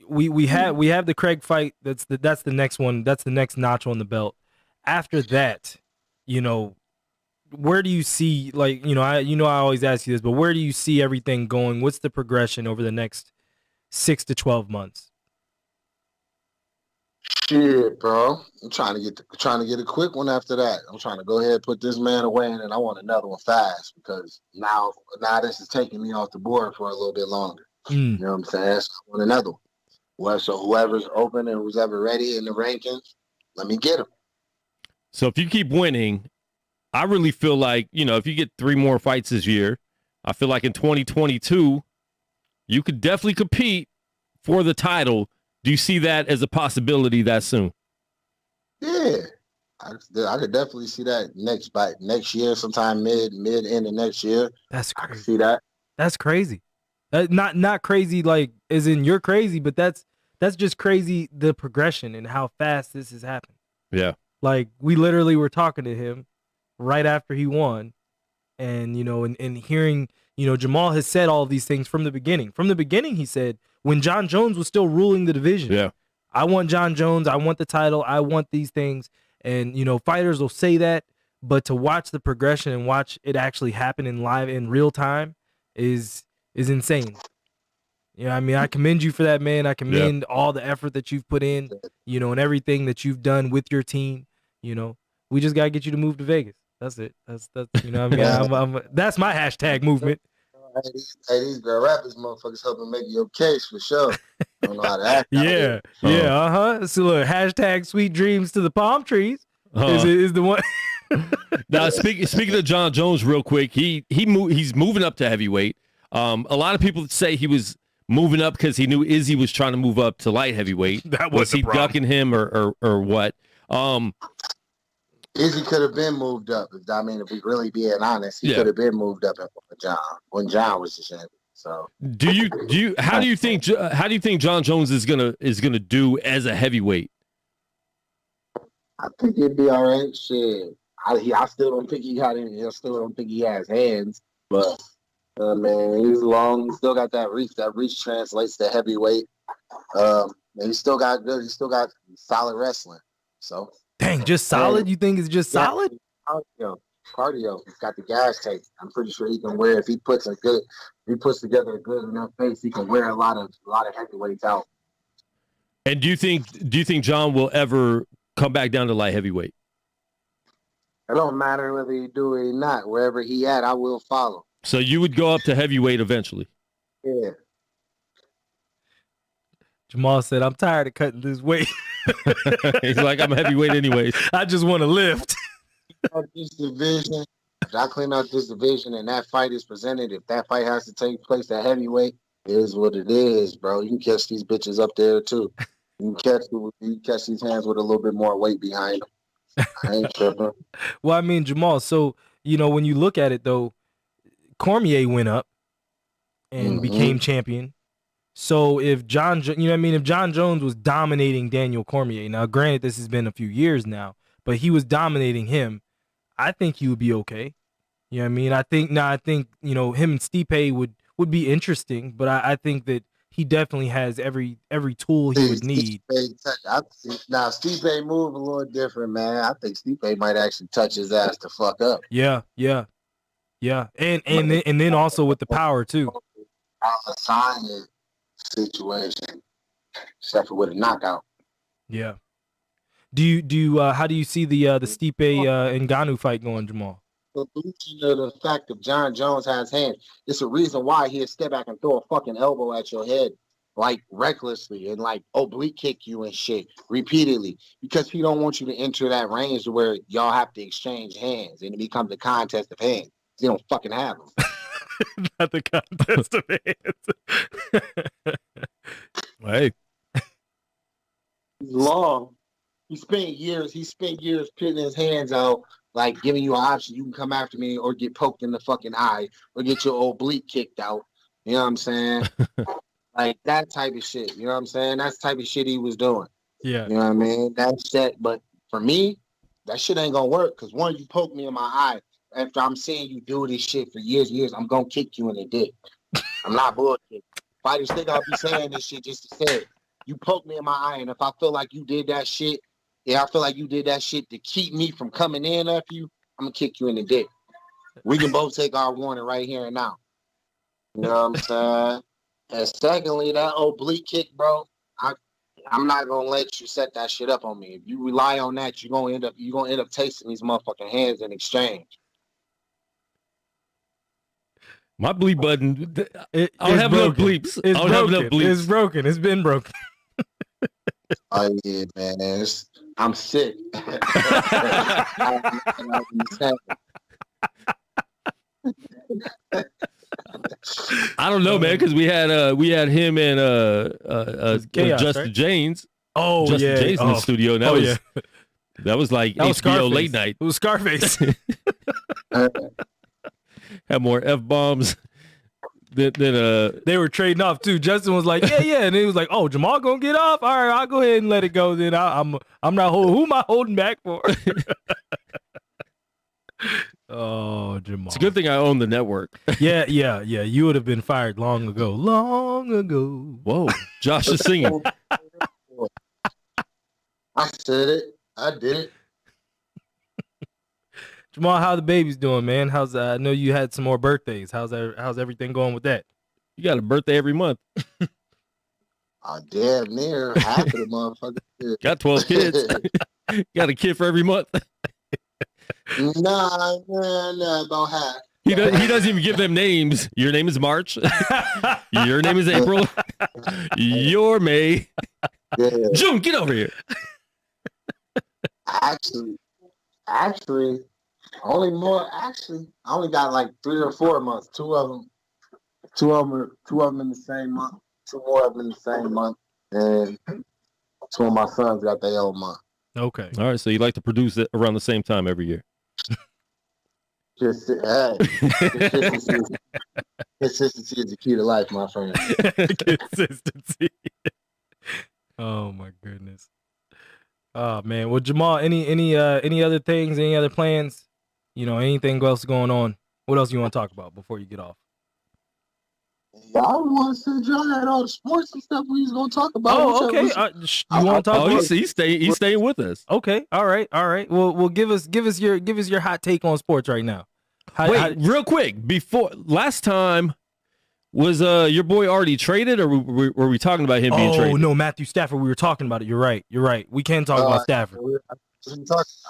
we have the Craig fight. That's the next one. That's the next notch on the belt. After that, you know, where do you see, like, I always ask you this, but where do you see everything going? What's the progression over the next 6 to 12 months? Shit, bro. I'm trying to get a quick one after that. I'm trying to go ahead and put this man away, and then I want another one fast because now this is taking me off the board for a little bit longer. You know what I'm saying? So I want another one. Well, so whoever's open and who's ever ready in the rankings, let me get him. So if you keep winning, I really feel like, if you get 3 more fights this year, I feel like in 2022, you could definitely compete for the title. Do you see that as a possibility that soon? Yeah, I could definitely see that next year, sometime mid end of next year. That's crazy. I can see that. That's crazy. Not crazy like as in you're crazy, but that's just crazy, the progression and how fast this has happened. Yeah. Like, we literally were talking to him right after he won, and and hearing, Jamahal has said all of these things from the beginning. From the beginning, he said, when John Jones was still ruling the division, yeah, I want John Jones, I want the title, I want these things. And fighters will say that, but to watch the progression and watch it actually happen in real time is insane. I commend you for that, man. I commend all the effort that you've put in, and everything that you've done with your team. We just gotta get you to move to Vegas. That's it. That's that's my hashtag movement. Hey, these girl rappers motherfuckers helping make your case for sure. I don't know how to act. So look, hashtag sweet dreams to the palm trees is the one. Now, speaking of John Jones, real quick, he's moving up to heavyweight. A lot of people say he was moving up because he knew Izzy was trying to move up to light heavyweight. That was he problem. ducking him or what? Izzy could have been moved up. If we really being honest, he could have been moved up when John was the champion. So, how do you think John Jones is gonna do as a heavyweight? I think he'd be all right. Shit, I still don't think he has hands, but man, he's long. He still got that reach. That reach translates to heavyweight. And he still got good. He still got solid wrestling. So. Dang, just solid? You think it's just solid? Cardio. He's got the gas tank. I'm pretty sure he can wear, if he puts together a good enough pace, he can wear a lot of heavyweights out. And do you think John will ever come back down to light heavyweight? It don't matter whether he do it or not. Wherever he at, I will follow. So you would go up to heavyweight eventually? Yeah. Jamahal said, I'm tired of cutting this weight. He's like, I'm heavyweight anyways. I just want to lift. If I clean out this division and that fight is presented, if that fight has to take place at heavyweight, it is what it is, bro. You can catch these bitches up there too. You can catch these hands with a little bit more weight behind them. I ain't tripping. Well, Jamahal, so, when you look at it, though, Cormier went up and became champion. So if John Jones was dominating Daniel Cormier, now granted this has been a few years now, but he was dominating him, I think he would be okay. You know what I mean? I think him and Stipe would be interesting, but I think that he definitely has every tool he would need. Now Stipe move a little different, man. I think Stipe might actually touch his ass to fuck up. Yeah. And then also with the power too. Assign it situation, except for with a knockout. Yeah. Do you how do you see the Stipe Ngannou fight going, Jamal? The illusion of the fact that John Jones has hands. It's a reason why he'll step back and throw a fucking elbow at your head, like recklessly, and like oblique kick you and shit repeatedly, because he don't want you to enter that range where y'all have to exchange hands and it becomes a contest of hands. He don't fucking have them. Not the contest of hands. Hey, He's long. He spent years putting his hands out, like giving you an option. You can come after me or get poked in the fucking eye or get your oblique kicked out. You know what I'm saying? Like that type of shit. You know what I'm saying? That's the type of shit he was doing. Yeah. You know what I mean? That's that. But for me, that shit ain't gonna work. Cause one, you poke me in my eye. After I'm seeing you do this shit for years, I'm gonna kick you in the dick. I'm not bullshit. Fighters think I'll be saying this shit just to say it. You poke me in my eye, and if I feel like you did that shit, I feel like you did that shit to keep me from coming in after you, I'm gonna kick you in the dick. We can both take our warning right here and now. You know what I'm saying? And secondly, that oblique kick, bro, I'm not gonna let you set that shit up on me. If you rely on that, you're gonna end up tasting these motherfucking hands in exchange. my bleep button. I don't have enough bleeps. I don't have enough bleeps. It's broken. It's been broken. Oh yeah, man. I'm sick. I don't know, man, because we had him and Chaos, Justin right? James. Oh Justin yeah. James in the studio. And that was like That was HBO Scarface. late night. It was Scarface. Had more F-bombs than They were trading off too. Justin was like, yeah, and he was like, oh, Jamal gonna get off. All right, I'll go ahead and let it go. Then I'm not holding. Who am I holding back for? Oh, Jamal. It's a good thing I own the network. Yeah. You would have been fired long ago. Long ago. Whoa, Josh is singing. I said it. I did it. Jamal, how the baby's doing, man? How's I know you had some more birthdays. How's everything going with that? You got a birthday every month. Damn near half of the motherfuckers. Got 12 kids. Got a kid for every month. Nah, about half. He doesn't even give them names. Your name is March. Your name is April. You're May. Yeah. June, get over here. Actually, I only got like 3 or 4 months. Two of them in the same month. 2 more of them in the same month, and 2 of my sons got their own month. Okay. All right, so you like to produce it around the same time every year. Consistency is the key to life, my friend. Consistency. Oh my goodness. Oh man. Well, Jamal, any other things? Any other plans? Anything else going on? What else you want to talk about before you get off? Y'all want to y'all had all the sports and stuff we was gonna talk about. Oh, okay. You want to talk? Oh, he's staying with us. Okay. All right. Well, give us your hot take on sports right now. Real quick, before last time, was your boy already traded, or were we talking about him being traded? Oh no, Matthew Stafford. We were talking about it. You're right. We can talk about Stafford. I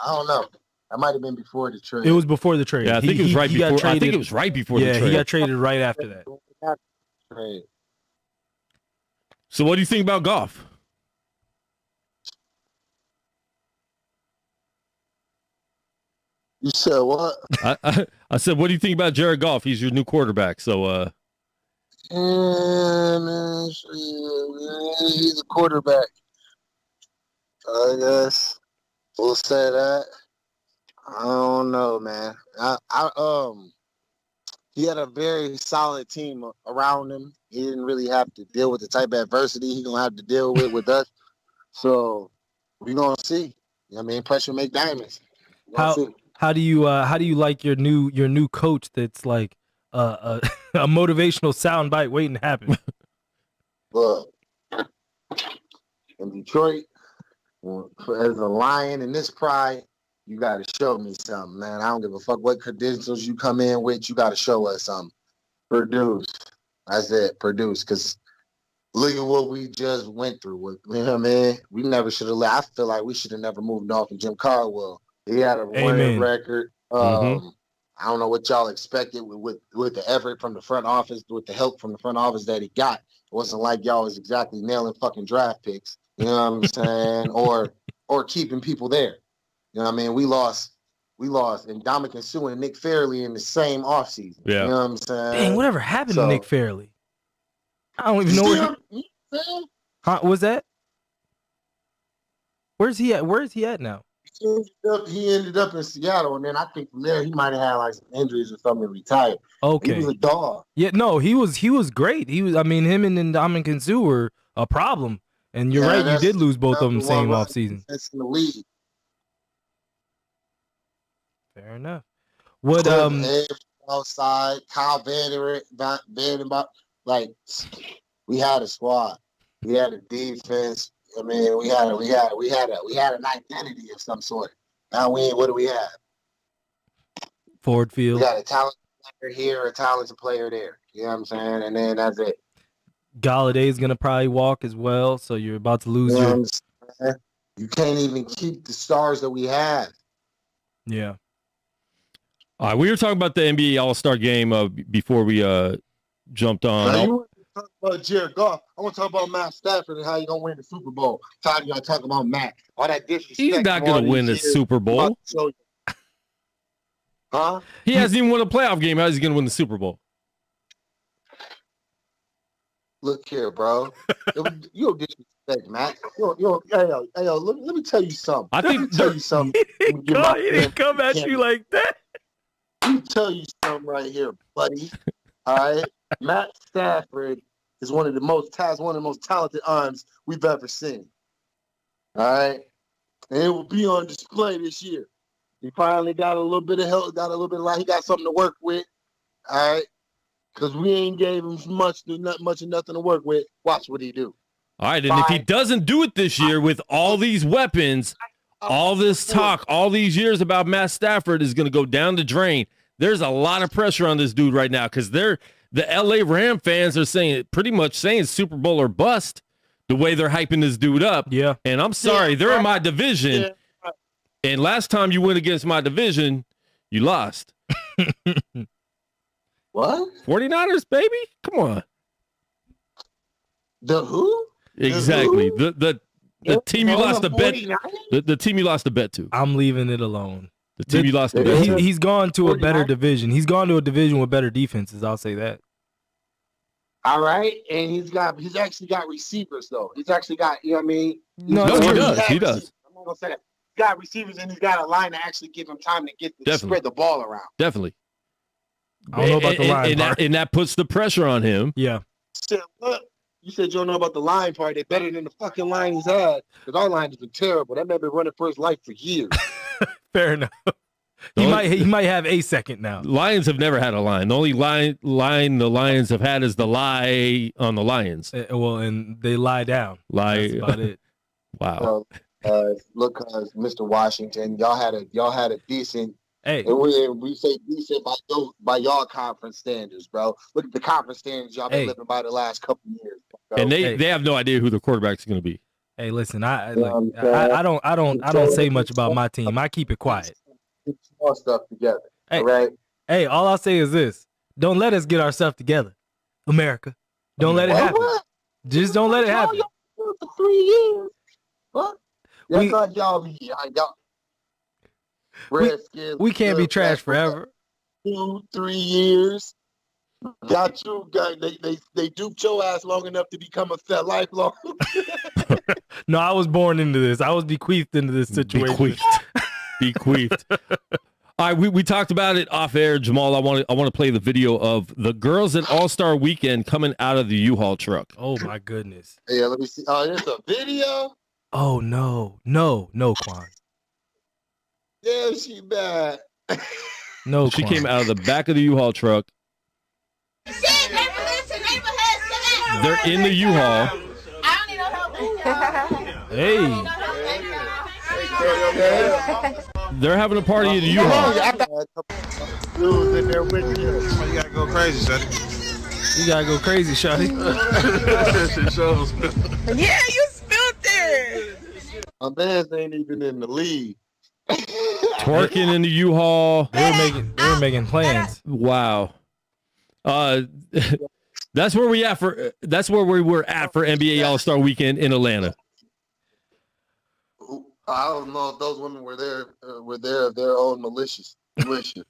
don't know. That might have been before the trade. It was before the trade. Yeah, I think it was right before. I think it was right before the trade. Yeah, he got traded right after that. Trade. So, what do you think about Goff? You said what? I said, what do you think about Jared Goff? He's your new quarterback. So, man, he's a quarterback. I guess we'll say that. I don't know, man. He had a very solid team around him. He didn't really have to deal with the type of adversity he's gonna have to deal with us. So we're gonna see. I mean, pressure make diamonds. How do you like your new coach that's like a motivational soundbite waiting to happen? Look, in Detroit, as a lion in this pride, you got to show me something, man. I don't give a fuck what credentials you come in with. You got to show us something. Produce. That's it. Produce. Because look at what we just went through. You know what I mean? We never should have. I feel like we should have never moved off of Jim Caldwell. He had a winning record. I don't know what y'all expected with the effort from the front office, with the help from the front office that he got. It wasn't like y'all was exactly nailing fucking draft picks. You know what I'm saying? or keeping people there. You know what I mean? We lost Ndamukong Suh and Nick Fairley in the same offseason. Yeah. You know what I'm saying? Dang, whatever happened to Nick Fairley? I don't even know where was that? Where's he at? Where is he at now? He ended up in Seattle, and then I think from there he might have had like some injuries or something and retired. Okay. He was a dog. Yeah, no, he was great. Him and Ndamukong Suh were a problem. And you're right, you did lose both of them same offseason. That's in the league. Fair enough. What outside, Kyle Vandenbach, like we had a squad. We had a defense. I mean, we had an identity of some sort. Now what do we have? Ford Field. We got a talented player here, a talented player there. You know what I'm saying? And then that's it. Galladay's gonna probably walk as well, so you're about to lose You can't even keep the stars that we have. Yeah. All right, we were talking about the NBA All-Star Game before we jumped on. Now, you want to talk about Jared Goff? I want to talk about Matt Stafford and how you gonna win the Super Bowl. Tired of y'all talking about Matt. All that disrespect. He's not gonna win the Super Bowl. Huh? He hasn't even won a playoff game. How's he gonna win the Super Bowl? Look here, bro. You don't disrespect, Matt. Hey, let me tell you something. I think he didn't come at you like that. Let me tell you something right here, buddy. All right, Matt Stafford is one of the most talented arms we've ever seen. All right, and it will be on display this year. He finally got a little bit of help, got a little bit of light. He got something to work with. All right. Because we ain't gave him much of nothing to work with. Watch what he do. All right, and if he doesn't do it this year with all these weapons, all this talk, all these years about Matt Stafford is going to go down the drain. There's a lot of pressure on this dude right now because the LA Ram fans are pretty much saying Super Bowl or bust the way they're hyping this dude up. Yeah. And I'm sorry, they're in my division. Yeah. And last time you went against my division, you lost. What? 49ers, baby? Come on. The who? Exactly. The who? The team you lost the bet. The team you lost the bet to. I'm leaving it alone. The team you lost the bet to. He's gone to a better division. He's gone to a division with better defenses. I'll say that. All right, and he's actually got receivers though. He's actually got, you know what I mean? No, he does. I'm not gonna say that. He's got receivers and he's got a line to actually give him time to spread the ball around. Definitely. I don't know about the line part. And that puts the pressure on him. Yeah. You said you don't know about the line part. They're better than the fucking line he's had. Because our line has been terrible. That man been running for his life for years. Fair enough. He might have a second now. Lions have never had a line. The only line the Lions have had is the lie on the Lions. And they lie down. That's about it. Wow. Look, Mr. Washington, y'all had a decent. Hey, and we say decent by y'all conference standards, bro. Look at the conference standards y'all been living by the last couple of years, bro. And they have no idea who the quarterback's going to be. Hey, listen, I don't say much about my team. I keep it quiet. Get more stuff together. Hey, right? Hey, all I'll say is this: don't let us get our stuff together, America. Don't let it happen. What? Just don't let it happen. For 3 years. What? Y'all. Redskins. We can't be trash forever. 2-3 years. Got you. They duped your ass long enough to become a lifelong. No, I was born into this. I was bequeathed into this situation. Bequeathed. All right, we talked about it off air, Jamal. I want to play the video of the girls at All-Star Weekend coming out of the U-Haul truck. Oh my goodness. Yeah, let me see. Oh, there's a video. Oh no, Quan. Yeah, she bad. No, she Quan. came out of the back of the U-Haul truck. They're in the U-Haul. I don't need no help. Hey. They're having a party at the U-Haul. Dudes in there with you. You gotta go crazy, son. You gotta go crazy, shawty. That shit shows. Yeah, you spilled it. My man's ain't even in the league. Twerking in the U-Haul. They were making plans. Wow. That's where we were at for NBA All-Star Weekend in Atlanta. I don't know if those women were there of their own malicious. Volition.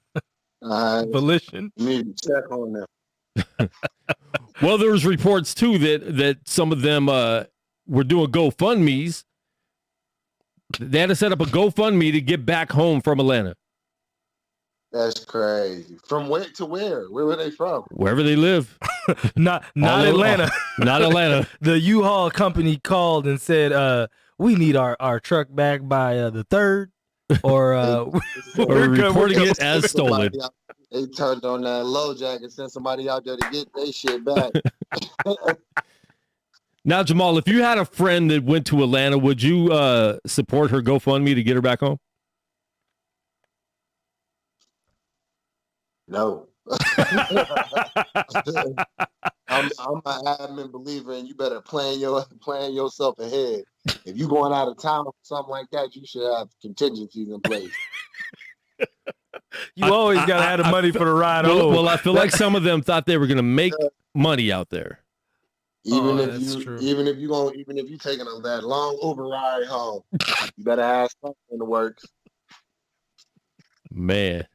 Need to check on them. Well, there was reports too that some of them were doing GoFundMes. They had to set up a GoFundMe to get back home from Atlanta. That's crazy. From where to where? Where were they from? Wherever they live. Not Atlanta. Not Atlanta. The U-Haul company called and said, we need our truck back by the 3rd, or we're reporting it as stolen. They turned on that low jack and sent somebody out there to get their shit back. Now, Jamal, if you had a friend that went to Atlanta, would you support her GoFundMe to get her back home? No. I'm an adamant believer, and you better plan yourself ahead. If you going out of town or something like that, you should have contingencies in place. You always gotta have the money for the ride home. Well, I feel like some of them thought they were gonna make money out there. Even if you taking that long Uber ride home, you better have something in the works. Man.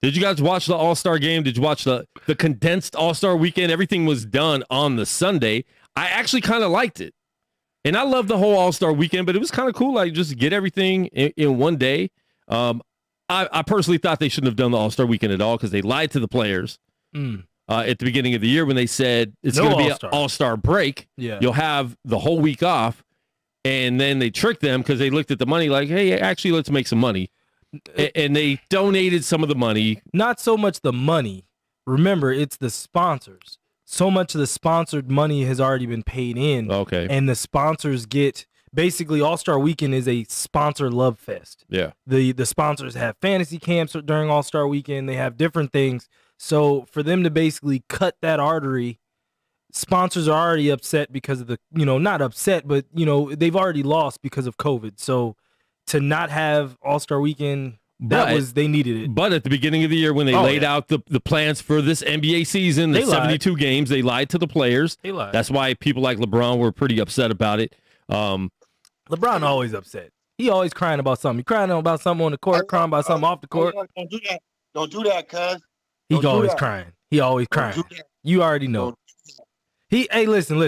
Did you guys watch the All-Star game? Did you watch the condensed All-Star weekend? Everything was done on the Sunday. I actually kind of liked it. And I love the whole All-Star weekend, but it was kind of cool, like just get everything in one day. I personally thought they shouldn't have done the All-Star weekend at all because they lied to the players at the beginning of the year when they said it's going to be an All-Star break. Yeah. You'll have the whole week off. And then they tricked them because they looked at the money like, hey, actually, let's make some money. And they donated some of the money. Not so much the money. Remember, it's the sponsors. So much of the sponsored money has already been paid in. Okay. And the sponsors get, basically, All-Star Weekend is a sponsor love fest. Yeah. The sponsors have fantasy camps during All-Star Weekend. They have different things. So for them to basically cut that artery, sponsors are already upset because of the, not upset, but, they've already lost because of COVID. So to not have All-Star Weekend, they needed it. But at the beginning of the year when they laid out the plans for this NBA season, the 72 games, they lied to the players. They lied. That's why people like LeBron were pretty upset about it. LeBron always upset. He always crying about something. He crying about something on the court, crying about something off the court. Don't do that. Don't do that, cuz. He always crying. He always crying. You already know. Hey, listen.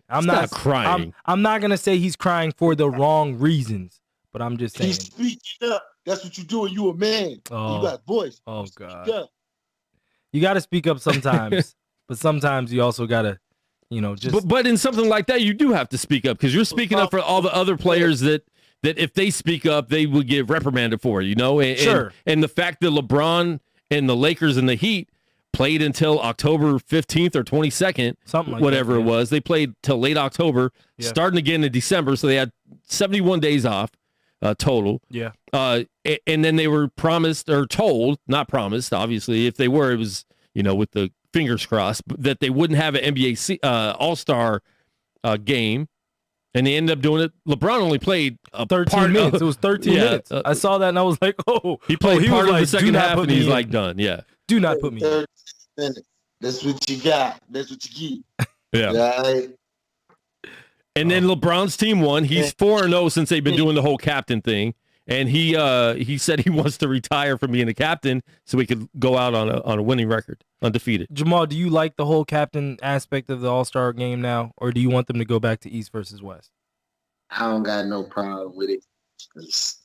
I'm not crying. I'm not gonna say he's crying for the wrong reasons, but I'm just saying. He's speaking up. That's what you do. You a man. Oh. You got voice. Oh God. You got to speak up sometimes, but sometimes you also gotta, just. But in something like that, you do have to speak up because you're speaking up for all the other players that if they speak up, they would get reprimanded for. Sure. And the fact that LeBron and the Lakers and the Heat played until October 15th or 22nd, something like whatever that, it was. They played till late October, starting again in December. So they had 71 days off total. Yeah. And then they were promised or told, not promised, obviously, if they were, it was, with the fingers crossed, that they wouldn't have an NBA All-Star game. And they ended up doing it. LeBron only played 13 minutes. It was 13 minutes. I saw that and I was like, oh. He played he part was of like, the second half and he's like done. Yeah. Do not put me in. That's what you got. That's what you get. Yeah. Right? And then LeBron's team won. He's 4-0 since they've been doing the whole captain thing. And he said he wants to retire from being a captain so he could go out on a winning record, undefeated. Jamal, do you like the whole captain aspect of the All-Star game now, or do you want them to go back to East versus West? I don't got no problem with it because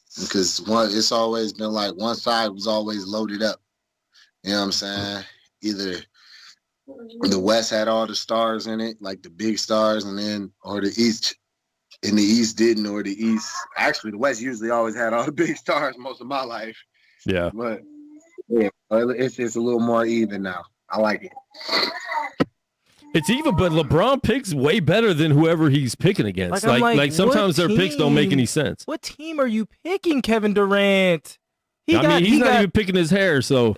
it's always been like one side was always loaded up. You know what I'm saying? Either the West had all the stars in it, like the big stars, or the East. And the East didn't, or the East. Actually, the West usually always had all the big stars most of my life. Yeah. But yeah, it's a little more even now. I like it. It's even, but LeBron picks way better than whoever he's picking against. Like sometimes their picks don't make any sense. What team are you picking, Kevin Durant? He's not even picking his hair, so.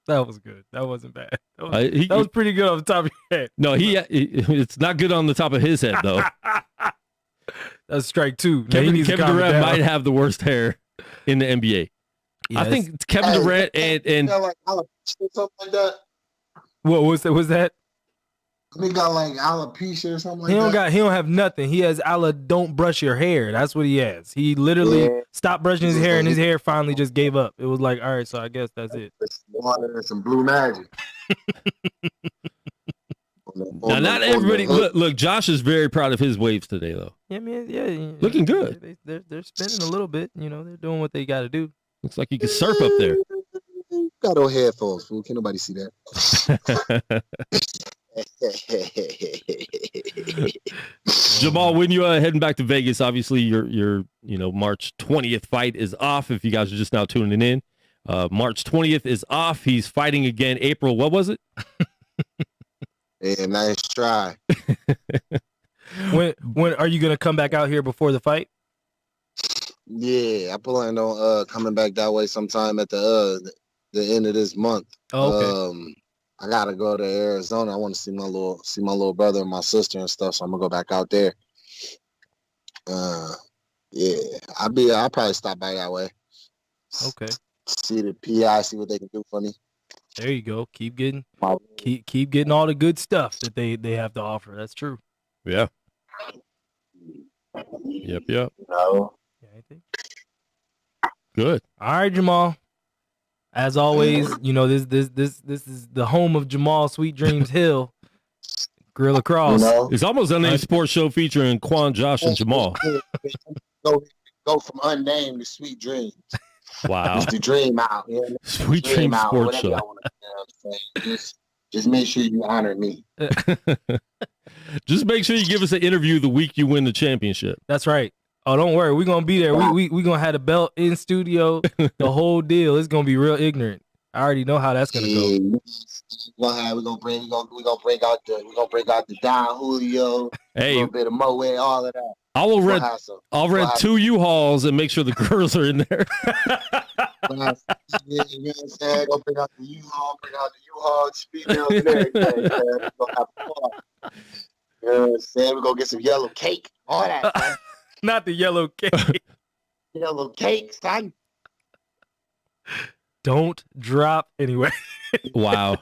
That was good. That wasn't bad. That That was pretty good off the top of your head. No, it's not good on the top of his head though. That's strike two. Kevin Durant might have the worst hair in the NBA. Yeah, I think Kevin Durant and like something like that. what was that? Was that? He got like alopecia or something like He don't that. got. He don't have nothing. He has don't brush your hair. That's what he has. He literally stopped brushing his hair, and his hair finally just gave up. It was like, all right, so I guess that's it. Some water and some blue magic. now not everybody. Look, Josh is very proud of his waves today, though. Yeah, man. Yeah, looking good. They're spinning a little bit. You know, they're doing what they got to do. Looks like you can surf up there. Got no headphones, fool. Can't nobody see that. Jamal, when you heading back to Vegas, obviously your March 20th fight is off. If you guys are just now tuning in, March 20th is off. He's fighting again. April, what was it? Yeah, nice try. When are you gonna come back out here before the fight? Yeah, I plan on coming back that way sometime at the end of this month. Oh, okay. I gotta go to Arizona. I want to see my little brother and my sister and stuff. So I'm gonna go back out there. Yeah, I'll probably stop by that way. Okay. See the PI, see what they can do for me. There you go. Keep getting all the good stuff that they have to offer. That's true. Yeah. Yep. No. Good. All right, Jamal. As always, this is the home of Jamal Sweet Dreams Hill. Gorilla Cross. It's almost Unnamed Sports Show featuring Quan, Josh, and Jamal. Go from unnamed to Sweet Dreams. Wow. Just to dream out. Yeah? Sweet Dreams Sports Show. Just make sure you honor me. Just make sure you give us an interview the week you win the championship. That's right. Oh, don't worry. We're gonna be there. We gonna have the belt in studio, the whole deal. It's gonna be real ignorant. I already know how that's gonna go. We're gonna bring out the Don Julio, a little bit of Moet, all of that. I'll rent 2 U-Hauls and make sure the girls are in there. You know what I'm saying? Go bring out the U-Haul, females and everything. Man. We're gonna have fun. You know what I'm saying? We're gonna get some yellow cake, all that, man. Not the yellow cake. Yellow cake, son. Don't drop anyway. Wow.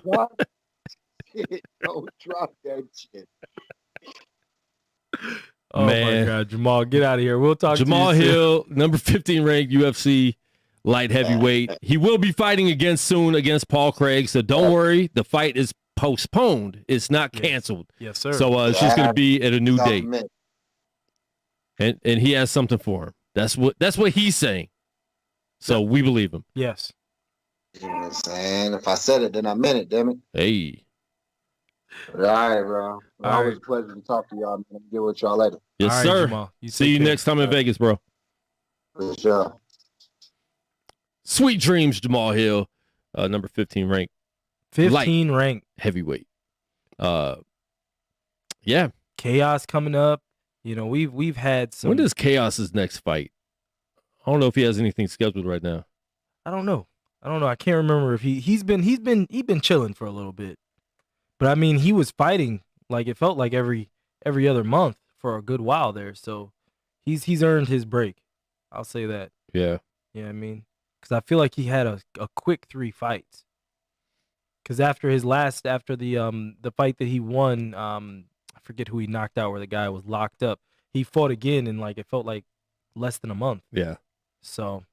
Don't drop that shit. Oh man. My God, Jamal, get out of here. We'll talk Jamal to you Hill, number 15 ranked UFC light heavyweight. He will be fighting again soon against Paul Craig, so don't worry. The fight is postponed. It's not canceled. Yes, sir. So it's just going to be at a new date. And he has something for him. That's what he's saying. So we believe him. Yes. You know what I'm saying? If I said it, then I meant it, damn it. Hey. All right, bro. Always a pleasure to talk to y'all, man. Get with y'all later. Yes, right, sir. Jamal. See you next time in Vegas, bro. For sure. Sweet dreams, Jamal Hill, number 15 ranked. 15 ranked. Heavyweight. Yeah. Chaos coming up. You know, we've had some. When does Chaos's next fight? I don't know if he has anything scheduled right now. I don't know. I can't remember if he's been chilling for a little bit. But I mean, he was fighting like it felt like every other month for a good while there. So he's earned his break. I'll say that. Yeah. Yeah, I mean, because I feel like he had a quick 3 fights. Because after the fight that he won, I forget who he knocked out where the guy was locked up. He fought again in like it felt like less than a month. Yeah. So,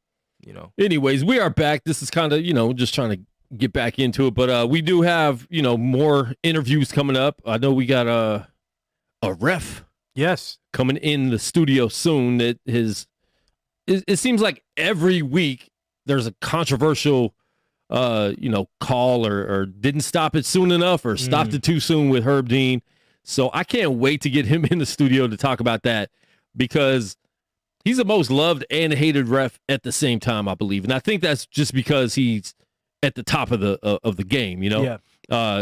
you know. Anyways, we are back. This is kind of, just trying to get back into it, but we do have, more interviews coming up. I know we got a ref. Yes. Coming in the studio soon. It seems like every week there's a controversial call or didn't stop it soon enough or stopped it too soon with Herb Dean. So I can't wait to get him in the studio to talk about that because he's the most loved and hated ref at the same time, I believe. And I think that's just because he's at the top of the game, Yeah.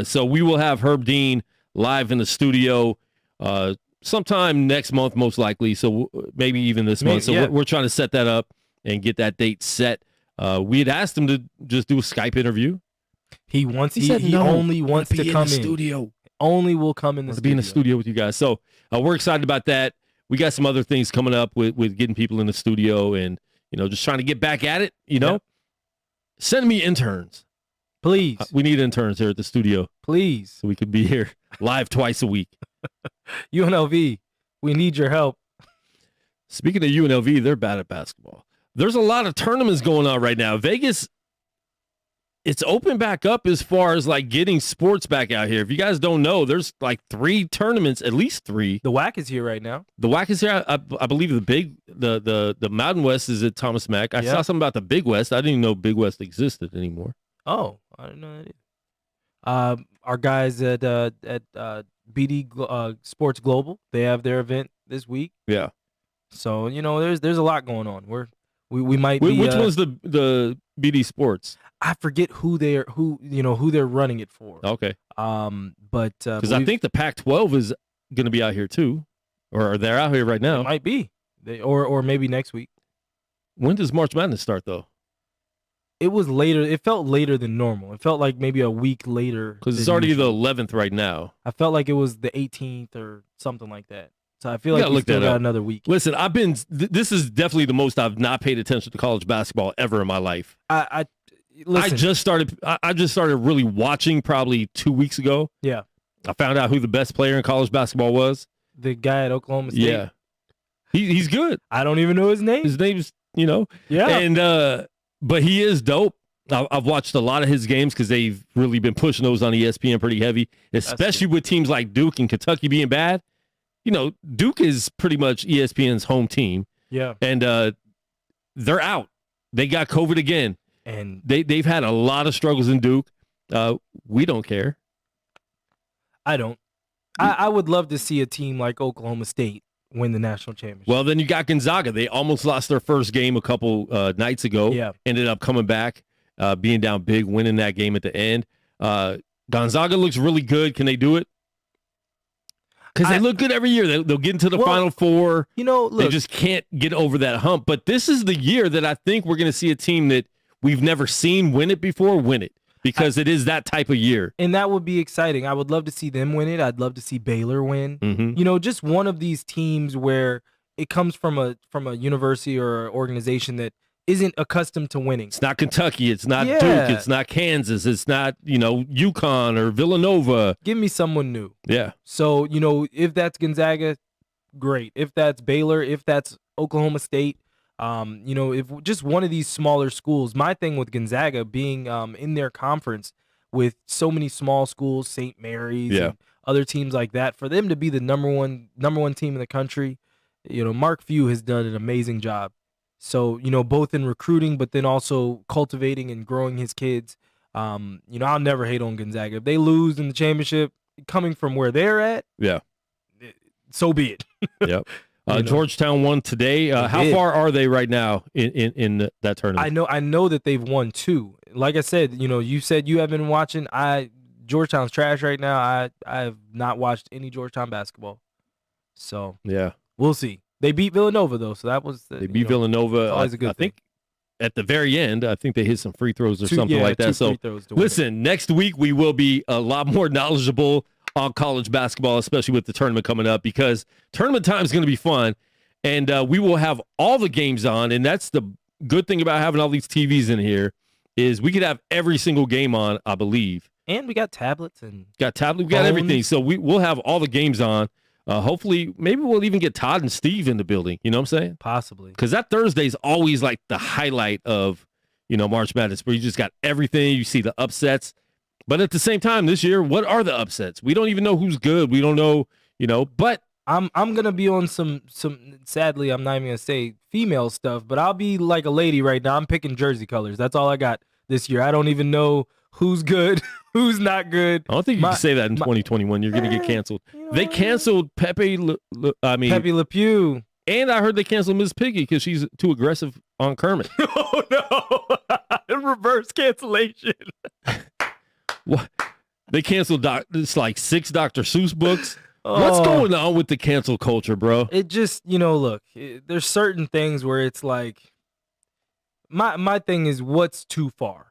So we will have Herb Dean live in the studio sometime next month, most likely. So maybe even this month. So we're trying to set that up and get that date set. We had asked him to just do a Skype interview. He wants. He He, said he no. only I wanna wants be to in come the in. studio. Only will come in the To studio. be in the studio with you guys. So we're excited about that. We got some other things coming up with getting people in the studio and, just trying to get back at it, Yep. Send me interns. Please. We need interns here at the studio Please. so we could be here live twice a week. UNLV, we need your help. Speaking of UNLV, they're bad at basketball. There's a lot of tournaments going on right now. Vegas, it's open back up as far as like getting sports back out here. If you guys don't know, there's like 3 tournaments, at least 3. The WAC is here right now. The WAC is here. I believe the Mountain West is at Thomas Mack. I saw something about the Big West. I didn't even know Big West existed anymore. Oh, I didn't know that either. Our guys at BD Sports Global, they have their event this week. Yeah. So there's a lot going on. We might be. Which one's the BD Sports? I forget who they're running it for. Okay. But because I think the Pac-12 is going to be out here too, or they're out here right now. It might be. Or maybe next week. When does March Madness start though? It was later. It felt later than normal. It felt like maybe a week later. Because it's already the 11th right now. I felt like it was the 18th or something like that. So I feel like we still got another week. Listen, this is definitely the most I've not paid attention to college basketball ever in my life. Listen. I just started really watching probably 2 weeks ago. Yeah. I found out who the best player in college basketball was. The guy at Oklahoma State. Yeah. He's good. I don't even know his name. His name's, Yeah. And but he is dope. I've watched a lot of his games because they've really been pushing those on ESPN pretty heavy, especially with teams like Duke and Kentucky being bad. Duke is pretty much ESPN's home team. Yeah. And they're out. They got COVID again. And they've had a lot of struggles in Duke. We don't care. I don't. I would love to see a team like Oklahoma State win the national championship. Well, then you got Gonzaga. They almost lost their first game a couple nights ago. Yeah. Ended up coming back, being down big, winning that game at the end. Gonzaga looks really good. Can they do it? Because they look good every year. They'll get into the Final Four. Look, they just can't get over that hump. But this is the year that I think we're going to see a team that we've never seen win it before win it. Because it is that type of year. And that would be exciting. I would love to see them win it. I'd love to see Baylor win. Mm-hmm. Just one of these teams where it comes from a university or organization that isn't accustomed to winning. It's not Kentucky. It's not Duke. It's not Kansas. It's not, UConn or Villanova. Give me someone new. Yeah. So, if that's Gonzaga, great. If that's Baylor, if that's Oklahoma State, if just one of these smaller schools, my thing with Gonzaga being in their conference with so many small schools, St. Mary's and other teams like that, for them to be the number one team in the country, Mark Few has done an amazing job. So, both in recruiting, but then also cultivating and growing his kids. I'll never hate on Gonzaga. If they lose in the championship, coming from where they're at, so be it. Yep. Georgetown won today. How far are they right now in that tournament? I know that they've won 2. Like I said, you said you have been watching. Georgetown's trash right now. I have not watched any Georgetown basketball. So yeah, we'll see. They beat Villanova though, so that was they beat Villanova. Always a good thing. Think at the very end, I think they hit some free throws or something like that. So listen, next week we will be a lot more knowledgeable on college basketball, especially with the tournament coming up, because tournament time is going to be fun, and we will have all the games on. And that's the good thing about having all these TVs in here is we could have every single game on, I believe. And we got tablets and we got everything, so we'll have all the games on. Hopefully, maybe we'll even get Todd and Steve in the building. You know what I'm saying? Possibly, because that Thursday is always like the highlight of March Madness, where you just got everything. You see the upsets. But at the same time, this year, what are the upsets? We don't even know who's good. We don't know, but I'm gonna be on some sadly, I'm not even gonna say female stuff, but I'll be like a lady right now. I'm picking jersey colors. That's all I got this year. I don't even know who's good, who's not good. I don't think you can say that in 2021. You're gonna get canceled. They canceled Pepe Le Pew. And I heard they canceled Miss Piggy because she's too aggressive on Kermit. Oh no. Reverse cancellation. What? They canceled it's like 6 Dr. Seuss books. What's going on with the cancel culture, bro? It just, look, there's certain things where it's like, my thing is what's too far.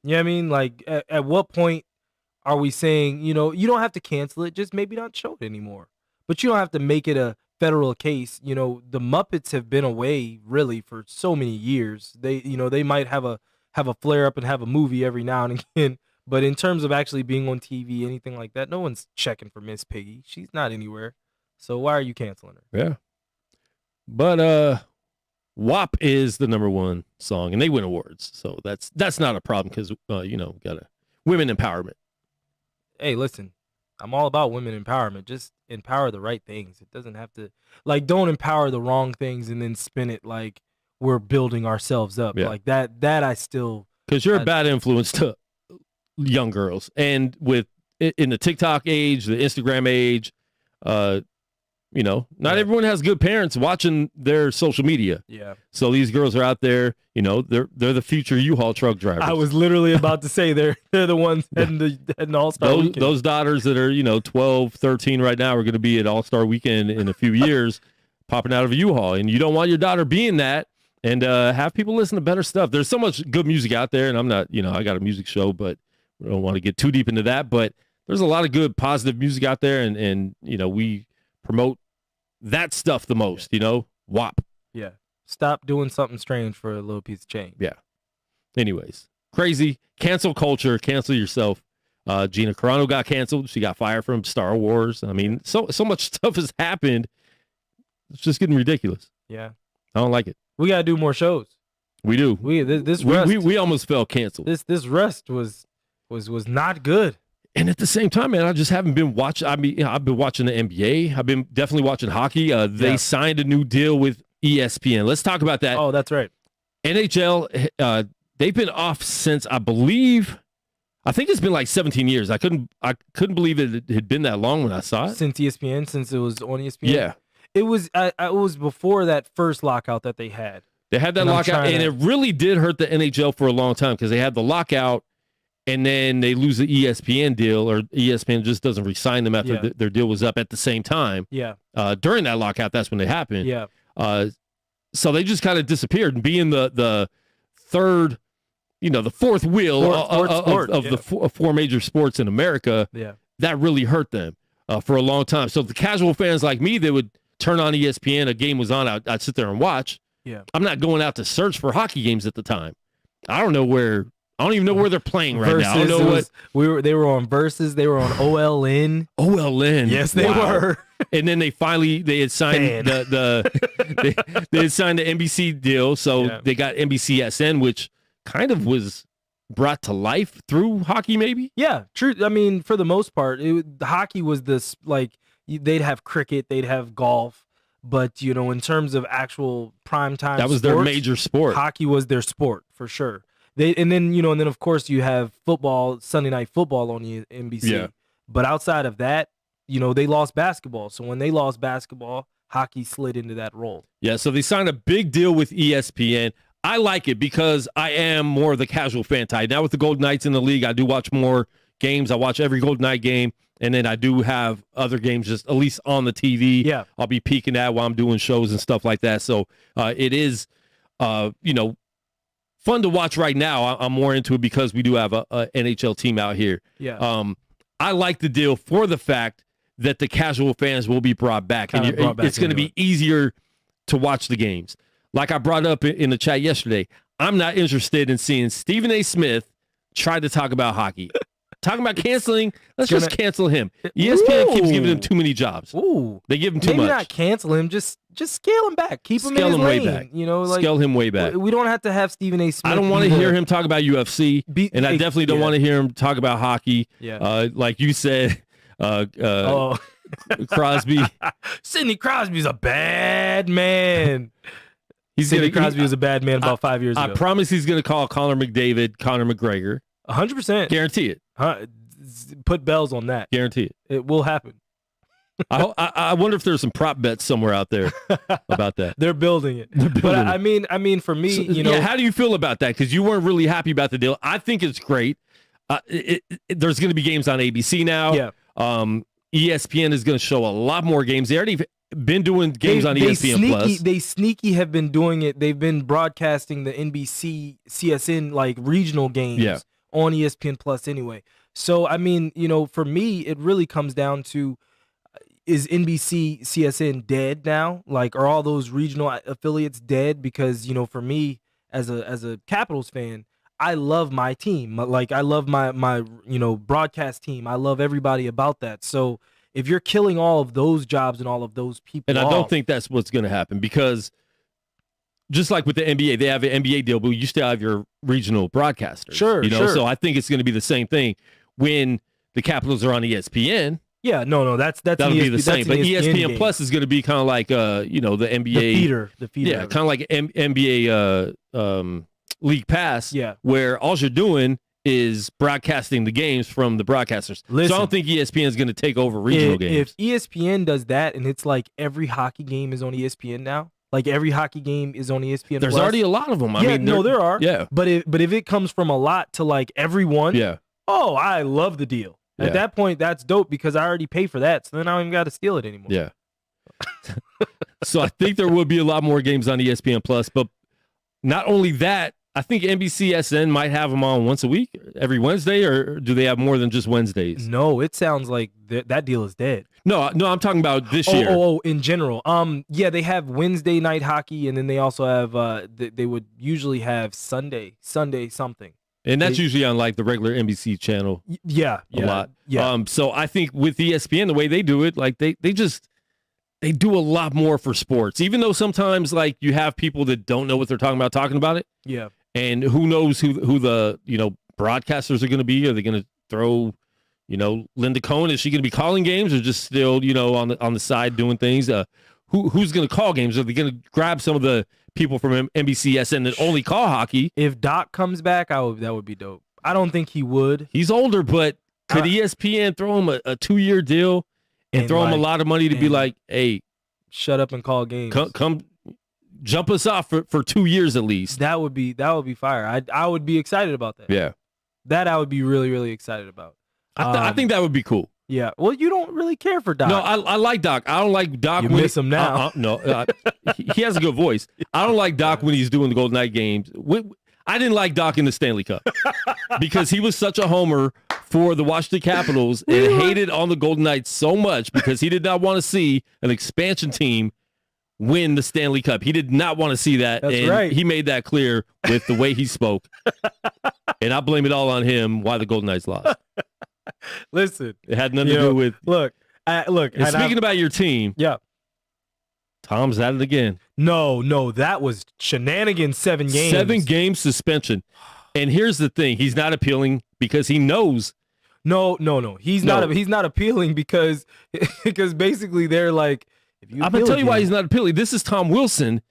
You know what I mean? Like, at what point are we saying, you don't have to cancel it, just maybe not show it anymore. But you don't have to make it a federal case. The Muppets have been away really for so many years. They might have a flare up and have a movie every now and again. But in terms of actually being on TV, anything like that, no one's checking for Miss Piggy. She's not anywhere. So why are you canceling her? Yeah. But WAP is the #1 song, and they win awards. So that's not a problem because, got a women empowerment. Hey, listen, I'm all about women empowerment. Just empower the right things. It doesn't have to, don't empower the wrong things and then spin it like we're building ourselves up. Yeah. Like that I still... Because you're a bad influence to young girls. And in the TikTok age, the Instagram age, not everyone has good parents watching their social media. Yeah. So these girls are out there, they're the future U-Haul truck drivers. I was literally about to say they're the ones heading the All-Star Weekend. Those daughters that are, 12, 13 right now are going to be at All-Star Weekend in a few years, popping out of a U-Haul. And you don't want your daughter being that. And have people listen to better stuff. There's so much good music out there, and I'm not, I got a music show, but I don't want to get too deep into that. But there's a lot of good, positive music out there, and we promote that stuff the most, WAP. Yeah. Stop doing something strange for a little piece of change. Yeah. Anyways, crazy. Cancel culture. Cancel yourself. Gina Carano got canceled. She got fired from Star Wars. I mean, so much stuff has happened. It's just getting ridiculous. Yeah. I don't like it. We got to do more shows. We do. This rest, we almost felt canceled. This rest was not good. And at the same time, man, I just haven't been watching. I mean, I've been watching the NBA. I've been definitely watching hockey. They signed a new deal with ESPN. Let's talk about that. Oh, that's right. NHL, they've been off since I think it's been like 17 years. I couldn't believe it had been that long when I saw it. Since ESPN, since it was on ESPN. Yeah. It was before that first lockout that they had. They had that lockout, and it really did hurt the NHL for a long time because they had the lockout, and then they lose the ESPN deal, or ESPN just doesn't re-sign them after their deal was up at the same time. Yeah. During that lockout, that's when it happened. Yeah. So they just kind of disappeared, and being the third, the fourth wheel of the four major sports in America, that really hurt them for a long time. So the casual fans like me, they would turn on ESPN, a game was on, I'd sit there and watch. Yeah. I'm not going out to search for hockey games at the time. I don't even know where they're playing right now. I don't know they were on Versus, they were on OLN. OLN. Yes, they were. And then they had signed they had signed the NBC deal, so they got NBCSN, which kind of was brought to life through hockey, maybe. Yeah, true. I mean, for the most part, hockey was this, they'd have cricket, they'd have golf, but in terms of actual primetime, that was their major sport. Hockey was their sport for sure. And then of course you have football, Sunday Night Football on the NBC. Yeah. But outside of that, they lost basketball. So when they lost basketball, hockey slid into that role. Yeah. So they signed a big deal with ESPN. I like it because I am more of the casual fan type. Now with the Golden Knights in the league, I do watch more games. I watch every Golden Knight game. And then I do have other games just at least on the TV. Yeah. I'll be peeking at while I'm doing shows and stuff like that. So it is, fun to watch right now. I'm more into it because we do have a NHL team out here. Yeah. I like the deal for the fact that the casual fans will be brought back. It's going to be easier to watch the games. Like I brought up in the chat yesterday, I'm not interested in seeing Stephen A. Smith try to talk about hockey. Talking about canceling, let's just cancel him. ESPN keeps giving him too many jobs. Ooh. They give him too much. Maybe not cancel him, just scale him back. Keep him in his lane. Way back. Scale him way back. We don't have to have Stephen A. Smith. I don't want to hear him talk about UFC, and I definitely don't want to hear him talk about hockey. Yeah. Like you said, Crosby. Sidney Crosby's a bad man. Sidney Crosby was a bad man about 5 years ago. I promise he's going to call Conor McDavid Conor McGregor. 100%. Guarantee it. Put bells on that. Guarantee it. It will happen. I wonder if there's some prop bets somewhere out there about that. They're building it. But I mean, for me, how do you feel about that? Because you weren't really happy about the deal. I think it's great. There's going to be games on ABC now. Yeah. ESPN is going to show a lot more games. They already been doing games on ESPN Plus. They sneaky have been doing it. They've been broadcasting the NBC CSN regional games on ESPN Plus anyway. So I mean, for me, it really comes down to, is NBC CSN dead now? Like, are all those regional affiliates dead? Because for me, as a Capitals fan, I love my team. Like, I love my broadcast team. I love everybody about that. So if you're killing all of those jobs and all of those people, and I don't think that's what's going to happen, because just like with the NBA, they have an NBA deal, but you still have your regional broadcasters. Sure. So I think it's going to be the same thing when the Capitals are on ESPN. Yeah, no, that'll be the same. But ESPN game. Plus is going to be kind of like the NBA the feeder. Yeah, kind of like NBA League Pass. Yeah, where all you're doing is broadcasting the games from the broadcasters. Listen, so I don't think ESPN is going to take over regional games. If ESPN does that, and it's like every hockey game is on ESPN now, like every hockey game is on ESPN. There's already a lot of them. I mean, there are. Yeah, but if it comes from a lot to like everyone, yeah. Oh, I love the deal. At that point, that's dope, because I already pay for that, so then I don't even got to steal it anymore. Yeah. So I think there will be a lot more games on ESPN Plus, but not only that, I think NBCSN might have them on once a week, every Wednesday, or do they have more than just Wednesdays? No, it sounds like that deal is dead. No, I'm talking about this year. Oh, in general. Yeah, they have Wednesday night hockey, and then they also have they would usually have Sunday something. And that's usually on like the regular NBC channel. Yeah, a lot. Yeah. So I think with ESPN, the way they do it, like they do a lot more for sports. Even though sometimes like you have people that don't know what they're talking about it. Yeah. And who knows who the broadcasters are going to be? Are they going to throw Linda Cohn? Is she going to be calling games, or just still on the side doing things? Who's going to call games? Are they going to grab some of the people from NBCSN that only call hockey? If Doc comes back, that would be dope. I don't think he would. He's older, but could ESPN throw him a 2-year deal and throw him a lot of money to be like, hey, shut up and call games. Come jump us off for 2 years at least. That would be fire. I would be excited about that. Yeah. That I would be really, really excited about. I think that would be cool. Yeah. Well, you don't really care for Doc. No, I like Doc. I don't like Doc. You miss him now. He has a good voice. I don't like Doc when he's doing the Golden Knight games. I didn't like Doc in the Stanley Cup because he was such a homer for the Washington Capitals and hated on the Golden Knights so much because he did not want to see an expansion team win the Stanley Cup. He did not want to see that. That's and right. He made that clear with the way he spoke. And I blame it all on him why the Golden Knights lost. Listen, it had nothing to do with. Look. And speaking about your team, yeah, Tom's at it again. No, that was shenanigans. 7 games. 7-game suspension. And here's the thing: he's not appealing because he knows. No. He's not appealing because basically they're like. I'm gonna tell you why he's not appealing. This is Tom Wilson.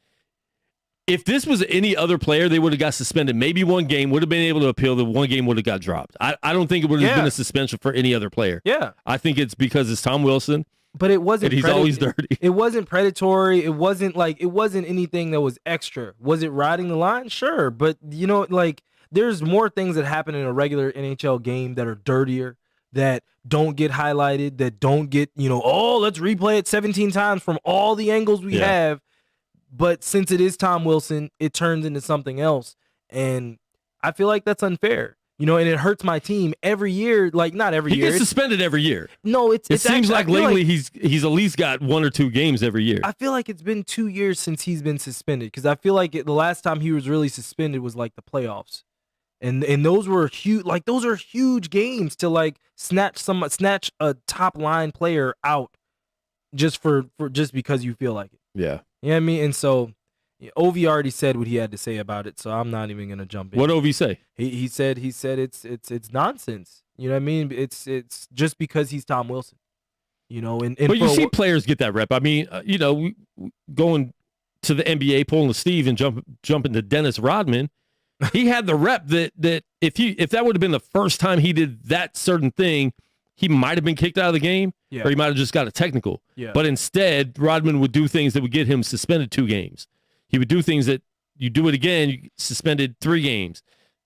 If this was any other player, they would have got suspended. Maybe 1 game would have been able to appeal. The 1 game would have got dropped. I don't think it would have been a suspension for any other player. Yeah. I think it's because it's Tom Wilson. But it wasn't. And he's always dirty. It wasn't predatory. It wasn't anything that was extra. Was it riding the line? Sure. But there's more things that happen in a regular NHL game that are dirtier, that don't get highlighted, that don't get, let's replay it 17 times from all the angles we have. But since it is Tom Wilson, it turns into something else. And I feel like that's unfair, and it hurts my team every year. Like, not every year. He gets suspended every year. No, it seems like lately he's at least got 1 or 2 games every year. I feel like it's been 2 years since he's been suspended, because I feel like the last time he was really suspended was like the playoffs. And those were huge. Like, those are huge games to snatch a top line player out just because you feel like it. Yeah. You know what I mean? And so Ovi already said what he had to say about it, so I'm not even gonna jump in. What Ovi say? He said it's nonsense. You know what I mean? It's just because he's Tom Wilson. But you see players get that rep. I mean, going to the NBA, pulling the Steve and jumping to Dennis Rodman. He had the rep that if that would have been the first time he did that certain thing, he might have been kicked out of the game, or he might have just got a technical. Yeah. But instead, Rodman would do things that would get him suspended 2 games. He would do things that you do it again, you suspended 3 games.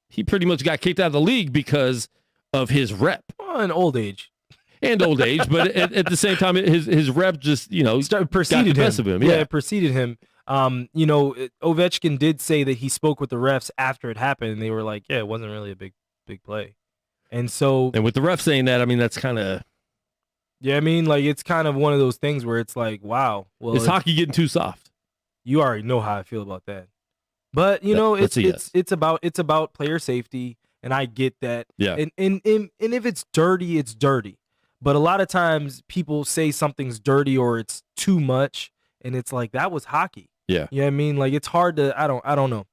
He pretty much got kicked out of the league because of his rep. Well, and old age. But at the same time, his rep just preceded got the best of him. Yeah, it preceded him. Ovechkin did say that he spoke with the refs after it happened, and they were like, "Yeah, it wasn't really a big big play. And so, And with the ref saying that, I mean, that's kind of, yeah, I mean, like, it's kind of one of those things where it's like, wow, well, is hockey getting too soft? you already know how I feel about that. But you know, That's it's a yes. it's about player safety, and I get that. Yeah. And if it's dirty, it's dirty. But a lot of times people say something's dirty or it's too much, and it's like that was hockey. Yeah. You know what I mean? Like it's hard to I don't know.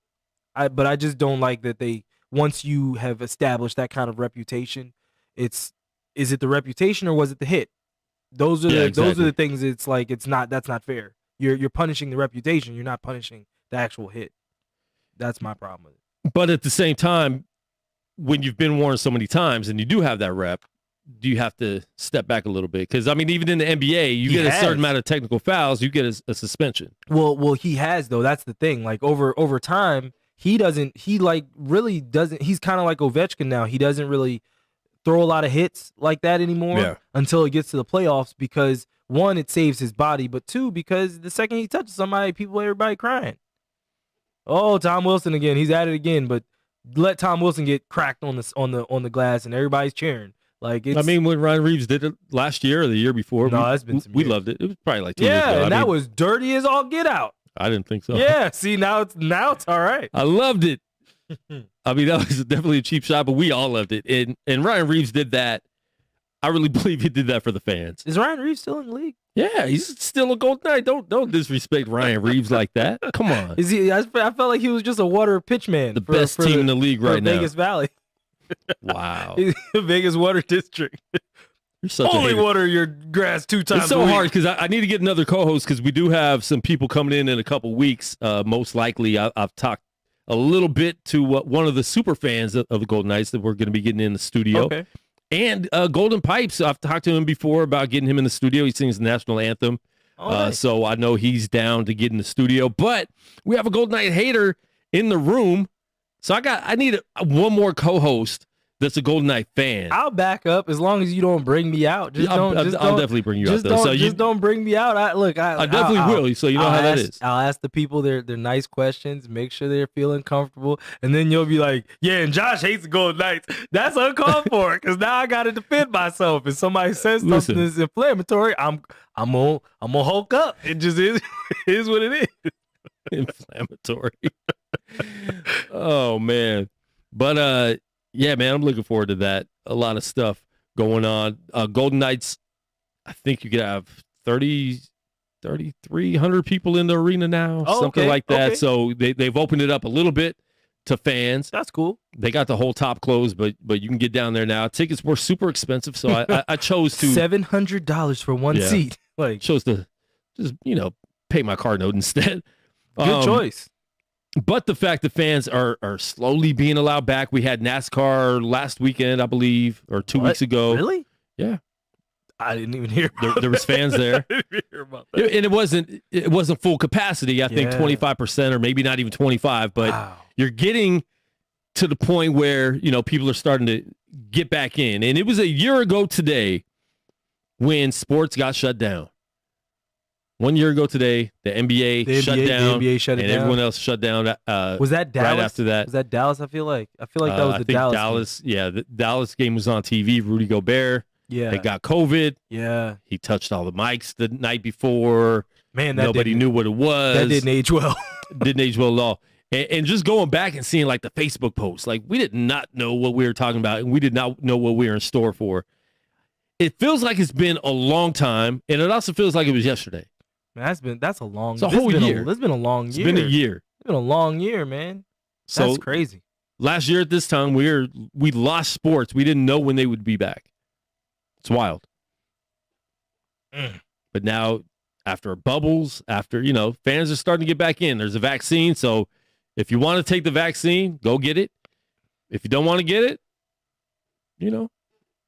But I just don't like that they once you have established that kind of reputation, is it the reputation or was it the hit? Those are those are the things it's like that's not fair. You're punishing the reputation, you're not punishing the actual hit. That's my problem with it. But at the same time, when you've been warned so many times and you do have that rep, do you have to step back a little bit? Because I mean, even in the NBA, you get a certain amount of technical fouls, you get a suspension. Well, he has though. That's the thing. Like over time, he really doesn't. He's kind of like Ovechkin now. He doesn't really throw a lot of hits like that anymore until it gets to the playoffs. Because one, it saves his body, but two, because the second he touches somebody, everybody crying. Oh, Tom Wilson again. He's at it again. But let Tom Wilson get cracked on the glass, and everybody's cheering. Like I mean, when Ryan Reeves did it last year or the year before, that's been some we years. loved it. It was probably like 2 years ago. Yeah, and I that mean, was dirty as all get out. I didn't think so. Yeah, see now it's all right. I loved it. I mean, that was definitely a cheap shot, but we all loved it. And Ryan Reeves did that. I really believe he did that for the fans. Is Ryan Reeves still in the league? Yeah, he's still a Golden Knight. Don't disrespect Ryan Reeves like that. Come on. Is he? I felt like he was just a water pitch man. The best team in the league right now. Vegas Valley. Wow. Vegas Water District. You're such Only a hater. water your grass 2 times. It's so a week. hard because I need to get another co-host because we do have some people coming in a couple weeks. Most likely, I've talked a little bit to one of the super fans of the Golden Knights that we're going to be getting in the studio. Okay. And Golden Pipes, I've talked to him before about getting him in the studio. He sings the national anthem. Nice. So I know he's down to get in the studio. But we have a Golden Knight hater in the room. So I need one more co-host that's a Golden Knight fan. I'll back up as long as you don't bring me out. I'll definitely bring you out, though. Just don't bring me out. I definitely will, so you know how that is. I'll ask the people their nice questions, make sure they're feeling comfortable, and then you'll be like, yeah, and Josh hates the Golden Knights. That's uncalled for, because now I got to defend myself. If somebody says something that's inflammatory, I'm gonna hulk up. It just is what it is. Inflammatory. Oh, man. But, yeah, man, I'm looking forward to that. A lot of stuff going on. Golden Knights, I think you could have 3,300 people in the arena now, something like that. Okay. So they've opened it up a little bit to fans. That's cool. They got the whole top closed, but you can get down there now. Tickets were super expensive, so I chose to $700 for one seat. Like chose to just pay my car note instead. Good choice. But the fact that fans are slowly being allowed back. We had NASCAR last weekend, I believe, or 2 weeks ago. Really? Yeah. I didn't even hear. There was fans there. I didn't hear about that. And it wasn't full capacity. I think 25% or maybe not even 25. But you're getting to the point where people are starting to get back in. And it was a year ago today when sports got shut down. 1 year ago today, the NBA shut down, and everyone else shut down. Was that Dallas? Right after that, was that Dallas? I feel like that was the Dallas. Game. Yeah, the Dallas game was on TV. Rudy Gobert. Yeah, they got COVID. Yeah, he touched all the mics the night before. Man, nobody knew what it was. That didn't age well. Didn't age well at all. And just going back and seeing like the Facebook posts, like we did not know what we were talking about, and we did not know what we were in store for. It feels like it's been a long time, and it also feels like it was yesterday. Man, that's a long. It's a whole year. It's been a long year. It's been a year. It's been a long year, man. That's crazy. Last year at this time, we lost sports. We didn't know when they would be back. It's wild. But now, after bubbles, fans are starting to get back in. There's a vaccine, so if you want to take the vaccine, go get it. If you don't want to get it,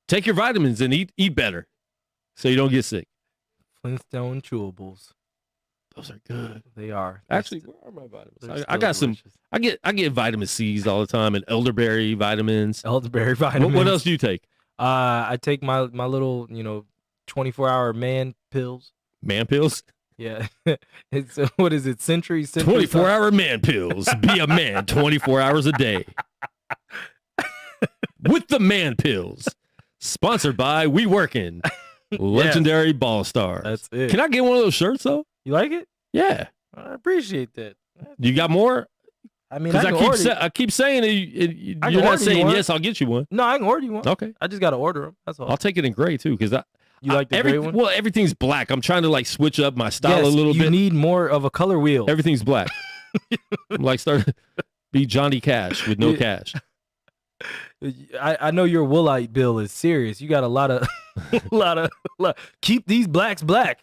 take your vitamins and eat better, so you don't get sick. Flintstone chewables. Those are good. They are. Actually, where are my vitamins? I got some. I get vitamin C's all the time and elderberry vitamins. Elderberry vitamins. What else do you take? I take my little 24-hour man pills. Man pills? Yeah. It's what is it? Century 24-hour man pills. Be a man 24 hours a day. with the man pills. Sponsored by We Workin', legendary ball star. That's it. Can I get one of those shirts though? You like it? Yeah. I appreciate that. You got more? I mean, Because I I keep saying I you're can not order you saying one. yes. I'll get you one. No, I can order you one. Okay. I just got to order them. That's all. I'll take it in gray too, because You like the gray one? Well, everything's black. I'm trying to like switch up my style a little you bit. need more of a color wheel. Everything's black. I'm like starting to be Johnny Cash with no cash. I know your Woolite bill is serious. You got a lot of, keep these blacks black.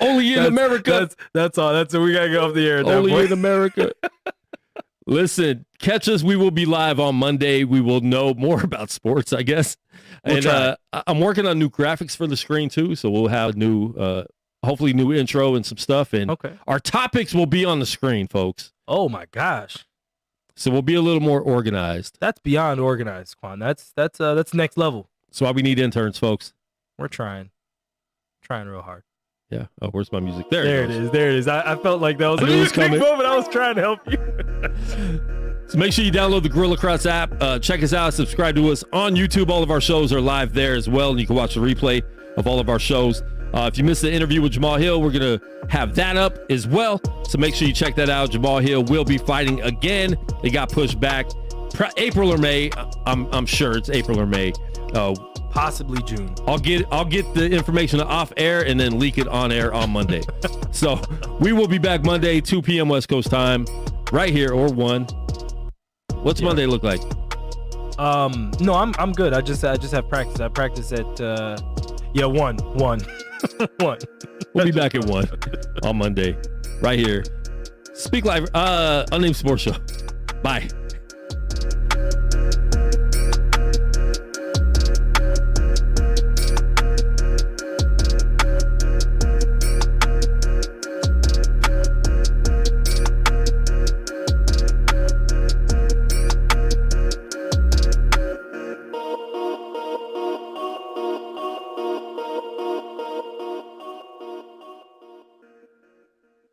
Only in America. That's all. That's it. We gotta go off the air. At that Only point. in America. Listen, catch us. We will be live on Monday. We will know more about sports, I guess. We'll try. I'm working on new graphics for the screen too, so we'll have hopefully new intro and some stuff. And Okay. our topics will be on the screen, folks. Oh my gosh, So we'll be a little more organized. that's beyond organized, Quan. That's next level. That's why we need interns, folks. We're trying real hard. Yeah. Oh, where's my music? There There it goes. is. There it is. I felt like that was I knew it was a big coming. moment. I was trying to help you. So make sure you download the Gorilla Cross app. Check us out. Subscribe to us on YouTube. All of our shows are live there as well, and you can watch the replay of all of our shows. If you missed the interview with Jamahal Hill, we're going to have that up as well. So make sure you check that out. Jamahal Hill will be fighting again. It got pushed back. April or May. I'm sure it's April or May. Possibly June. I'll get the information off air and then leak it on air on Monday. So we will be back Monday, 2 p.m. West Coast time, right here, or 1. What's Monday look like? No, I'm good. I just have practice. I practice at 1. 1. We'll be back at 1 on Monday, right here. Speak Live, Unnamed Sports Show. Bye.